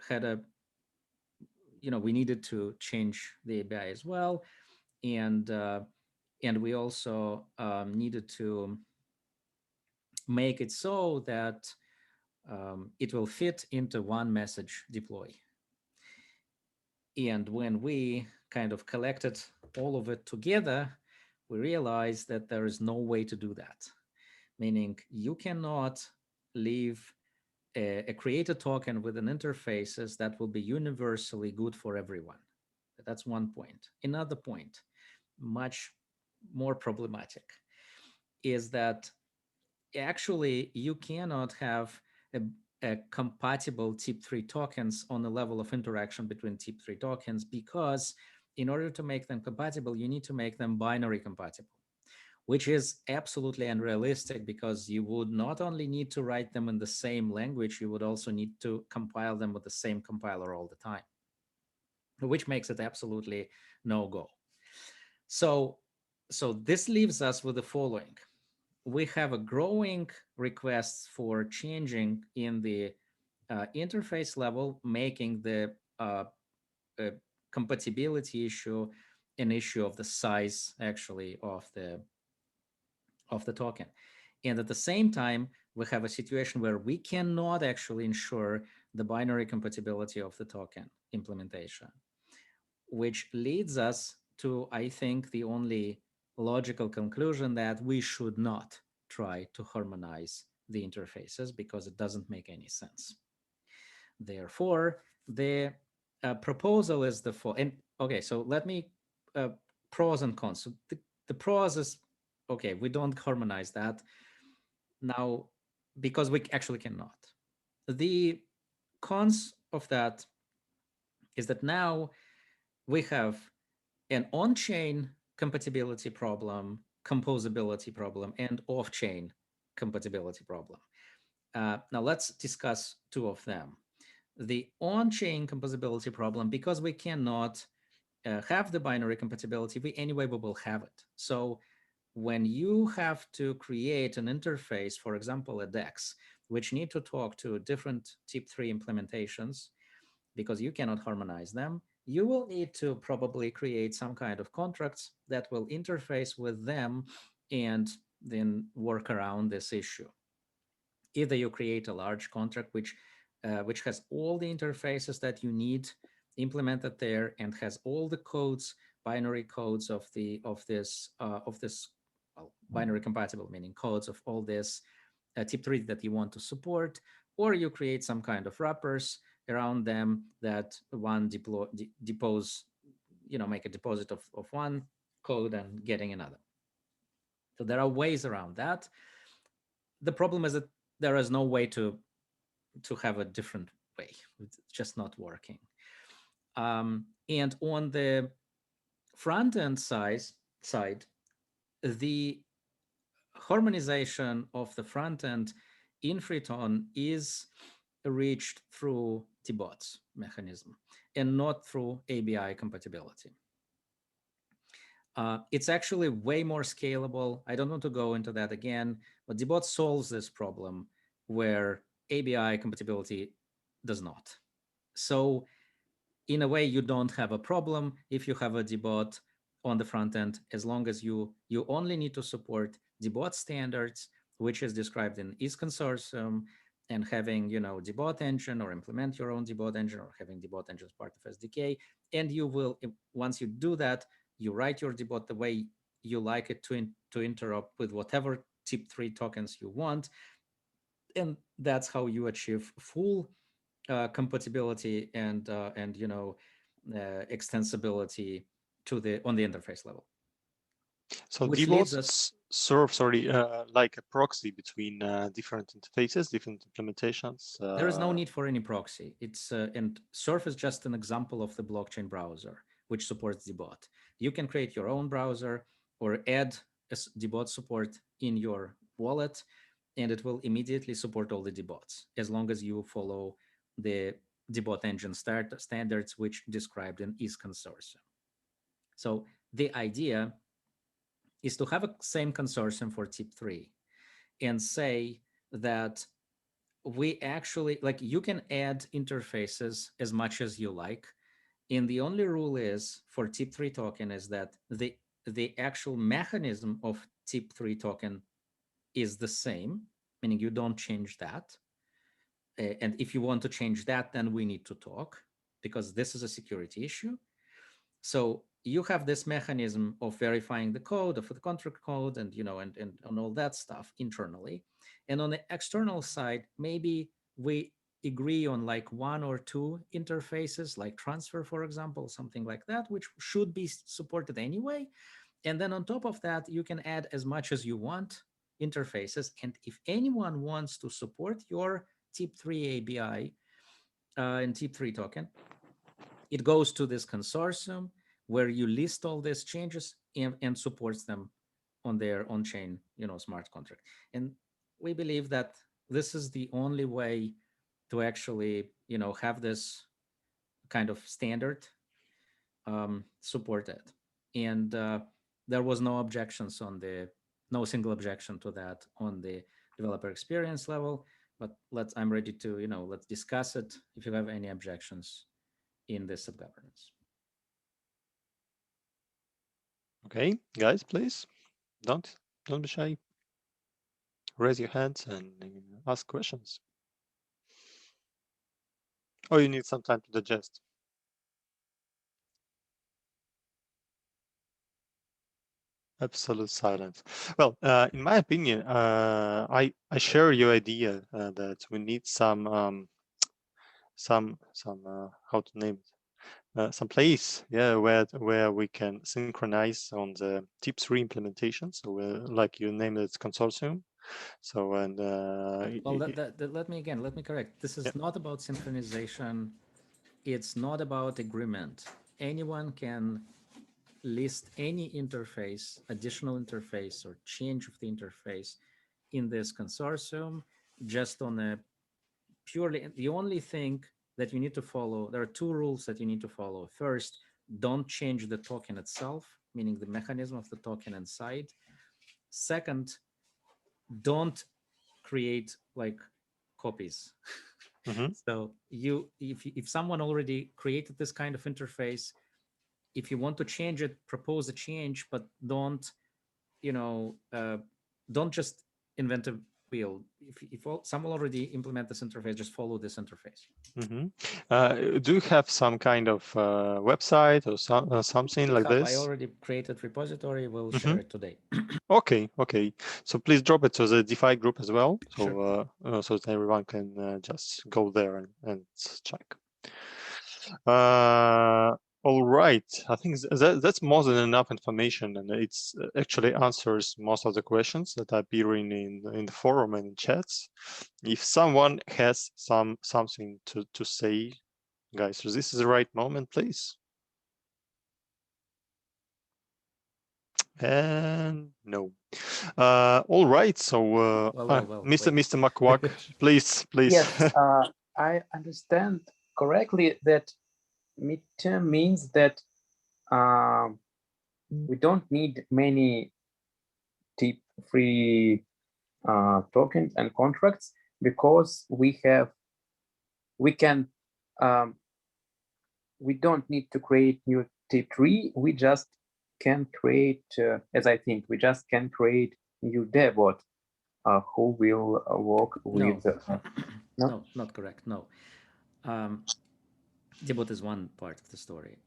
[SPEAKER 5] had we needed to change the ABI as well. And we also needed to make it so that it will fit into one message deploy. And when we kind of collected all of it together, we realized that there is no way to do that. Meaning you cannot leave a created token with an interfaces that will be universally good for everyone. That's one point. Another point, much more problematic, is that actually you cannot have a compatible TIP3 tokens on the level of interaction between TIP3 tokens, because in order to make them compatible, you need to make them binary compatible, which is absolutely unrealistic, because you would not only need to write them in the same language, you would also need to compile them with the same compiler all the time, which makes it absolutely no-go. So this leaves us with the following. We have a growing requests for changing in the interface level, making the compatibility issue an issue of the size, actually, of the token. And at the same time, we have a situation where we cannot actually ensure the binary compatibility of the token implementation, which leads us to, I think, the only logical conclusion that we should not try to harmonize the interfaces, because it doesn't make any sense. Therefore, the proposal is the following. Okay, so let me pros and cons. So the pros is, okay, we don't harmonize that now because we actually cannot. The cons of that is that now we have an on-chain compatibility problem, composability problem, and off-chain compatibility problem. Now let's discuss two of them. The on-chain composability problem, because we cannot have the binary compatibility, we will have it. So when you have to create an interface, for example, a DEX, which need to talk to different TIP3 implementations, because you cannot harmonize them, you will need to probably create some kind of contracts that will interface with them and then work around this issue. Either you create a large contract which has all the interfaces that you need implemented there and has all the codes, binary codes of this well, binary compatible, meaning codes of all this TIP3 that you want to support, or you create some kind of wrappers around them that one depose, make a deposit of one code and getting another. So there are ways around that. The problem is that there is no way to have a different way. It's just not working. And on the front end side, the harmonization of the front end in Freeton is reached through DBOT mechanism and not through ABI compatibility. It's actually way more scalable. I don't want to go into that again, but DBOT solves this problem where ABI compatibility does not. So in a way, you don't have a problem if you have a DBOT on the front end, as long as you only need to support DBOT standards, which is described in ETH consortium, and having DBOT engine, or implement your own DBOT engine, or having DBOT engine as part of SDK. And you will, once you do that, you write your DBOT the way you like it to interop with whatever TIP3 tokens you want, and that's how you achieve full compatibility and extensibility on the interface level.
[SPEAKER 1] So
[SPEAKER 5] which
[SPEAKER 1] DBOT serves like a proxy between different interfaces, different implementations.
[SPEAKER 5] There is no need for any proxy. It's and Surf is just an example of the blockchain browser, which supports DBOT. You can create your own browser or add a DBOT support in your wallet, and it will immediately support all the DBOTs, as long as you follow the DBOT engine standards, which described in ETH consortium. So the idea is to have a same consortium for TIP3 and say that we actually, you can add interfaces as much as you like. And the only rule is for TIP3 token is that the actual mechanism of TIP3 token is the same, meaning you don't change that. And if you want to change that, then we need to talk, because this is a security issue. So you have this mechanism of verifying the code, of the contract code, and and all that stuff internally. And on the external side, maybe we agree on like 1 or 2 interfaces, like transfer, for example, something like that, which should be supported anyway. And then on top of that, you can add as much as you want interfaces. And if anyone wants to support your TIP3 ABI and TIP3 token, it goes to this consortium where you list all these changes and supports them on their on-chain, smart contract. And we believe that this is the only way to actually, have this kind of standard supported. And there was no objections no single objection to that on the developer experience level. But I'm ready to, let's discuss it if you have any objections in the subgovernance.
[SPEAKER 1] Okay, guys, please don't be shy. Raise your hands and ask questions. Or you need some time to digest. Absolute silence. Well, in my opinion, I share your idea that we need some how to name it, some place, yeah, where we can synchronize on the TIP3 implementation. So like you named it, consortium. So and
[SPEAKER 5] well, let me correct. This is not about synchronization. It's not about agreement. Anyone can list any interface, additional interface, or change of the interface in this consortium, just on a purely, the only thing that you need to follow, there are 2 rules that you need to follow. First, don't change the token itself, meaning the mechanism of the token inside. Second, don't create like copies. So if someone already created this kind of interface, if you want to change it, propose a change, but don't just invent a wheel. If someone already implement this interface, just follow this interface.
[SPEAKER 1] Do you have some kind of website or something like this?
[SPEAKER 5] I already created repository. We'll share it today.
[SPEAKER 1] Okay. So please drop it to the DeFi group as well, so
[SPEAKER 5] Sure.
[SPEAKER 1] so that everyone can just go there and check. All right, I think that's more than enough information, and it's actually answers most of the questions that are appearing in the forum and in chats. If someone has something to say, guys, so this is the right moment, please. And no. All right, so Mr. Makwak, please.
[SPEAKER 11] Yes, I understand correctly that midterm means that we don't need many TIP3 tokens and contracts, because we don't need to create new TIP3. We just can create, as I think, we just can create new DevBot who will work with.
[SPEAKER 5] No, not correct. No. DBot is one part of the story.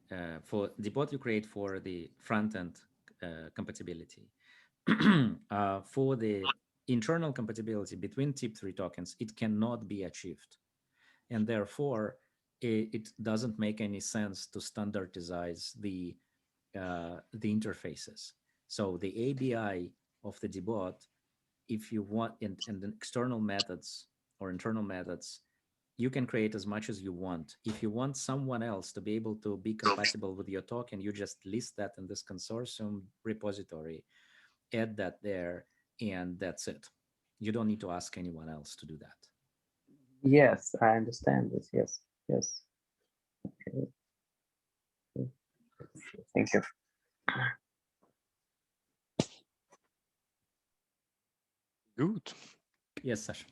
[SPEAKER 5] For DBot, you create for the front-end compatibility. For the internal compatibility between TIP3 tokens, it cannot be achieved. And therefore, it doesn't make any sense to standardize the interfaces. So the ABI of the DBot, if you want, and the external methods or internal methods, you can create as much as you want. If you want someone else to be able to be compatible with your token, you just list that in this consortium repository, add that there, and that's it. You don't need to ask anyone else to do that.
[SPEAKER 11] Yes, I understand this. Yes. Okay. Thank you.
[SPEAKER 1] Good.
[SPEAKER 5] Yes, Sasha.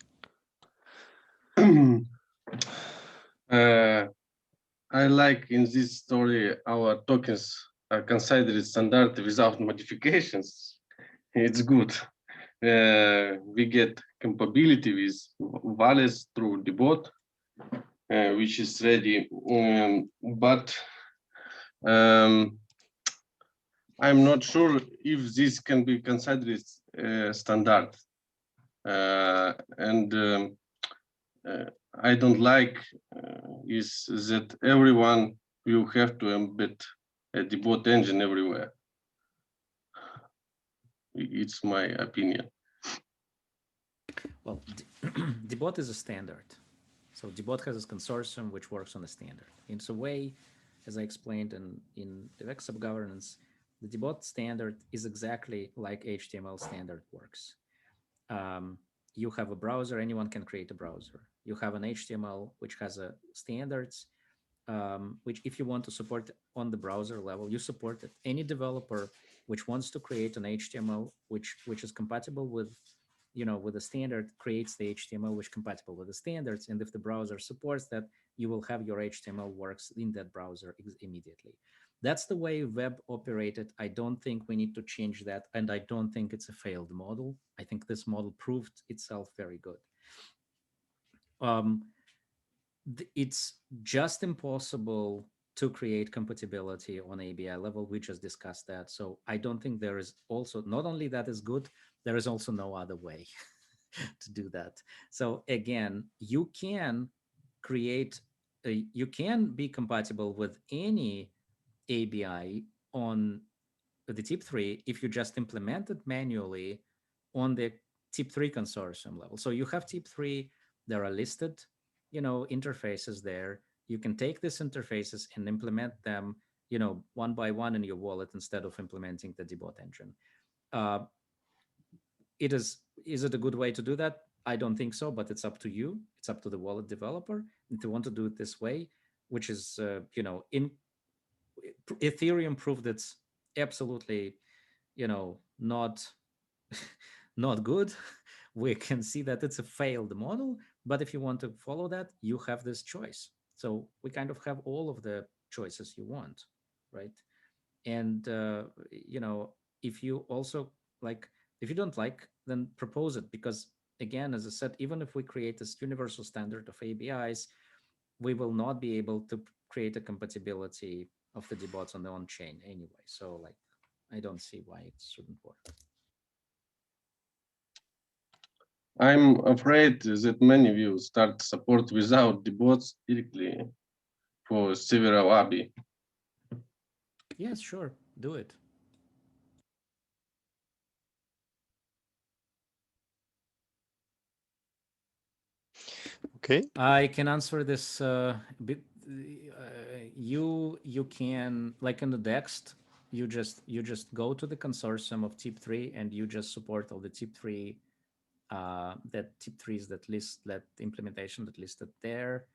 [SPEAKER 12] I like in this story our tokens are considered standard without modifications. It's good. We get compatibility with wallets through the bot, which is ready. But I'm not sure if this can be considered standard. I don't like is that everyone will have to embed the bot engine everywhere. It's my opinion.
[SPEAKER 5] Well, the bot is a standard. So the bot has a consortium which works on a standard. In a way, as I explained in the DevX subgovernance, the debot standard is exactly like HTML standard works. You have a browser, anyone can create a browser. You have an HTML which has a standards, which if you want to support on the browser level, you support it. Any developer which wants to create an HTML which is compatible with, with the standard, creates the HTML which is compatible with the standards. And if the browser supports that, you will have your HTML works in that browser immediately. That's the way web operated. I don't think we need to change that. And I don't think it's a failed model. I think this model proved itself very good. It's just impossible to create compatibility on ABI level. We just discussed that. So I don't think there is also, not only that is good, there is also no other way to do that. So again, you can create, you can be compatible with any ABI on the TIP3 if you just implement it manually on the TIP3 consortium level. So you have TIP3, there are listed, interfaces there. You can take these interfaces and implement them, one by one in your wallet instead of implementing the debot engine. Is it a good way to do that? I don't think so, but it's up to you. It's up to the wallet developer. If you want to do it this way, which is, in Ethereum proved it's absolutely, not not good. We can see that it's a failed model, but if you want to follow that, you have this choice. So we kind of have all of the choices you want, right? And if you also if you don't like, then propose it, because again, as I said, even if we create this universal standard of ABIs, we will not be able to create a compatibility of the debots on the on-chain anyway. So I don't see why it shouldn't work.
[SPEAKER 12] I'm afraid that many will start support without the bots directly for several ABI.
[SPEAKER 5] Yes, sure, do it.
[SPEAKER 1] Okay.
[SPEAKER 5] I can answer this bit. You can, like in the Dext, you just go to the consortium of TIP3 and you just support all the TIP3 that TIP3s that implementation that listed there.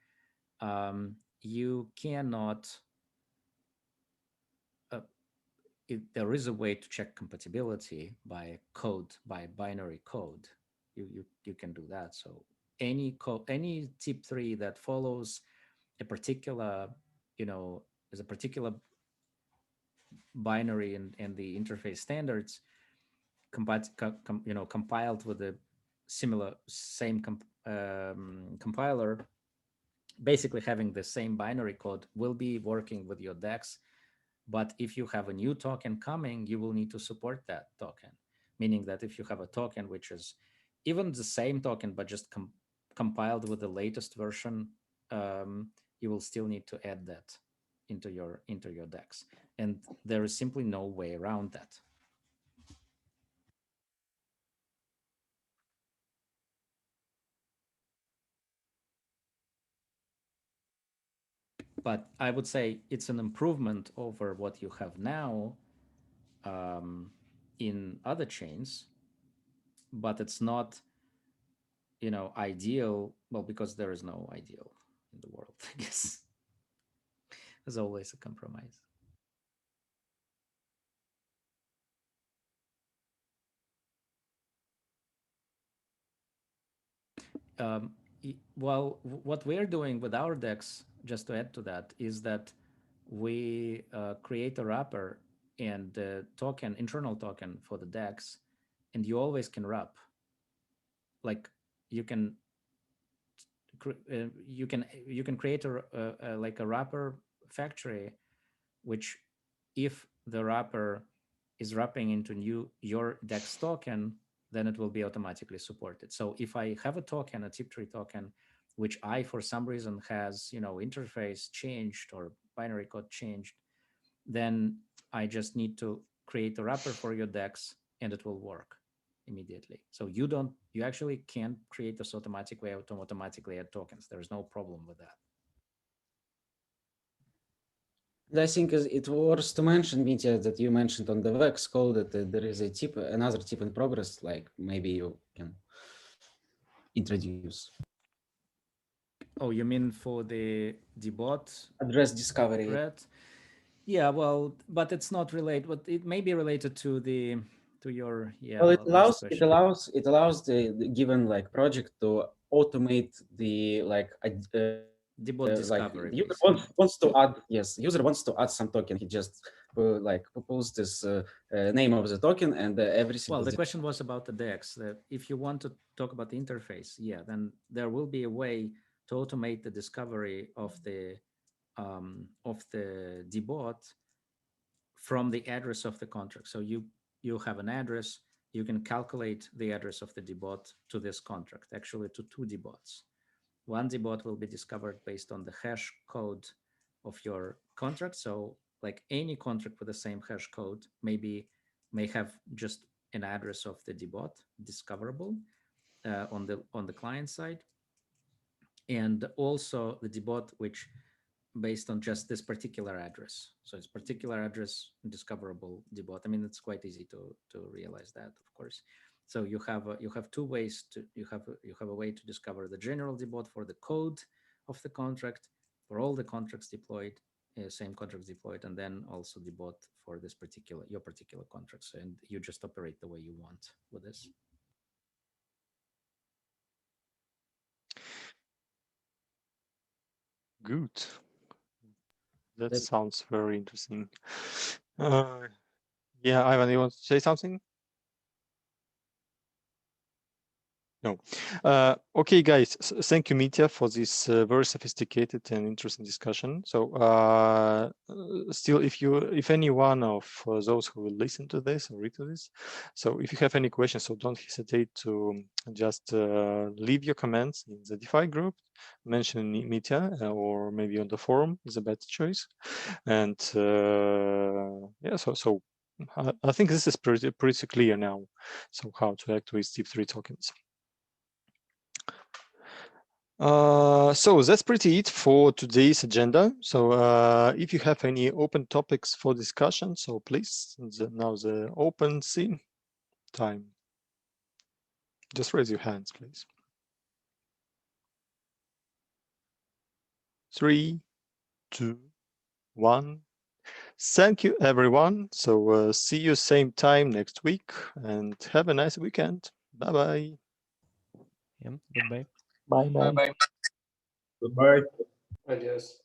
[SPEAKER 5] You cannot. There is a way to check compatibility by code, by binary code. You can do that. So any TIP3 that follows a particular, is a particular binary and the interface standards, compiled with the same compiler, basically having the same binary code, will be working with your DEX. But if you have a new token coming, you will need to support that token, meaning that if you have a token which is even the same token but just compiled with the latest version, you will still need to add that into your DEX, and there is simply no way around that. But I would say it's an improvement over what you have now in other chains, but it's not, ideal. Well, because there is no ideal in the world, I guess. There's always a compromise. Well, what we're doing with our DEX, just to add to that, is that we create a wrapper and the token, internal token for the DEX, and you always can wrap. Like you can create a like a wrapper factory, which if the wrapper is wrapping into your DEX token, then it will be automatically supported. So if I have a token, a tip3 token, which I for some reason has interface changed or binary code changed, then I just need to create a wrapper for your DEX and it will work immediately. So you actually can't create this automatic way to automatically add tokens. There's no problem with that.
[SPEAKER 6] I think it worth to mention, Mitya, that you mentioned on the Vex call that there is another tip in progress, like maybe you can introduce.
[SPEAKER 5] Oh, you mean for the bot
[SPEAKER 6] address discovery?
[SPEAKER 5] Thread? Yeah, well, but it's not related, but it may be related to your, yeah.
[SPEAKER 6] Well, it allows the given like project to automate the
[SPEAKER 5] the bot discovery.
[SPEAKER 6] User wants to add, user wants to add some token. He just proposes this name of the token and everything.
[SPEAKER 5] Well, the question was about the DEX. That if you want to talk about the interface, yeah, then there will be a way to automate the discovery of the dbot from the address of the contract. So you have an address, you can calculate the address of the dbot to this contract, actually to two dbots. One dbot will be discovered based on the hash code of your contract. So like any contract with the same hash code may have just an address of the dbot discoverable on the client side. And also the dbot which based on just this particular address. So it's particular address discoverable dbot. I mean, it's quite easy to realize that, of course. So you have two ways you have a way to discover the general dbot for the code of the contract, for all the contracts deployed, same contracts deployed, and then also dbot for this your particular contracts. And you just operate the way you want with this.
[SPEAKER 1] Good. That sounds very interesting. Yeah, Ivan, you want to say something? No. Okay, guys. Thank you, Mitya, for this very sophisticated and interesting discussion. So, still, if any one of those who will listen to this or read to this, so if you have any questions, so don't hesitate to just leave your comments in the DeFi group, mention Mitya, or maybe on the forum is a better choice. And yeah, so I think this is pretty clear now. So how to act with tip3 tokens. So that's pretty it for today's agenda. So if you have any open topics for discussion, so please, now the open scene time. Just raise your hands, please. 3, 2, 1. Thank you, everyone. So see you same time next week and have a nice weekend. Bye-bye.
[SPEAKER 13] Yeah, goodbye.
[SPEAKER 11] Bye bye.
[SPEAKER 2] Bye bye.
[SPEAKER 14] Goodbye.
[SPEAKER 3] Adios.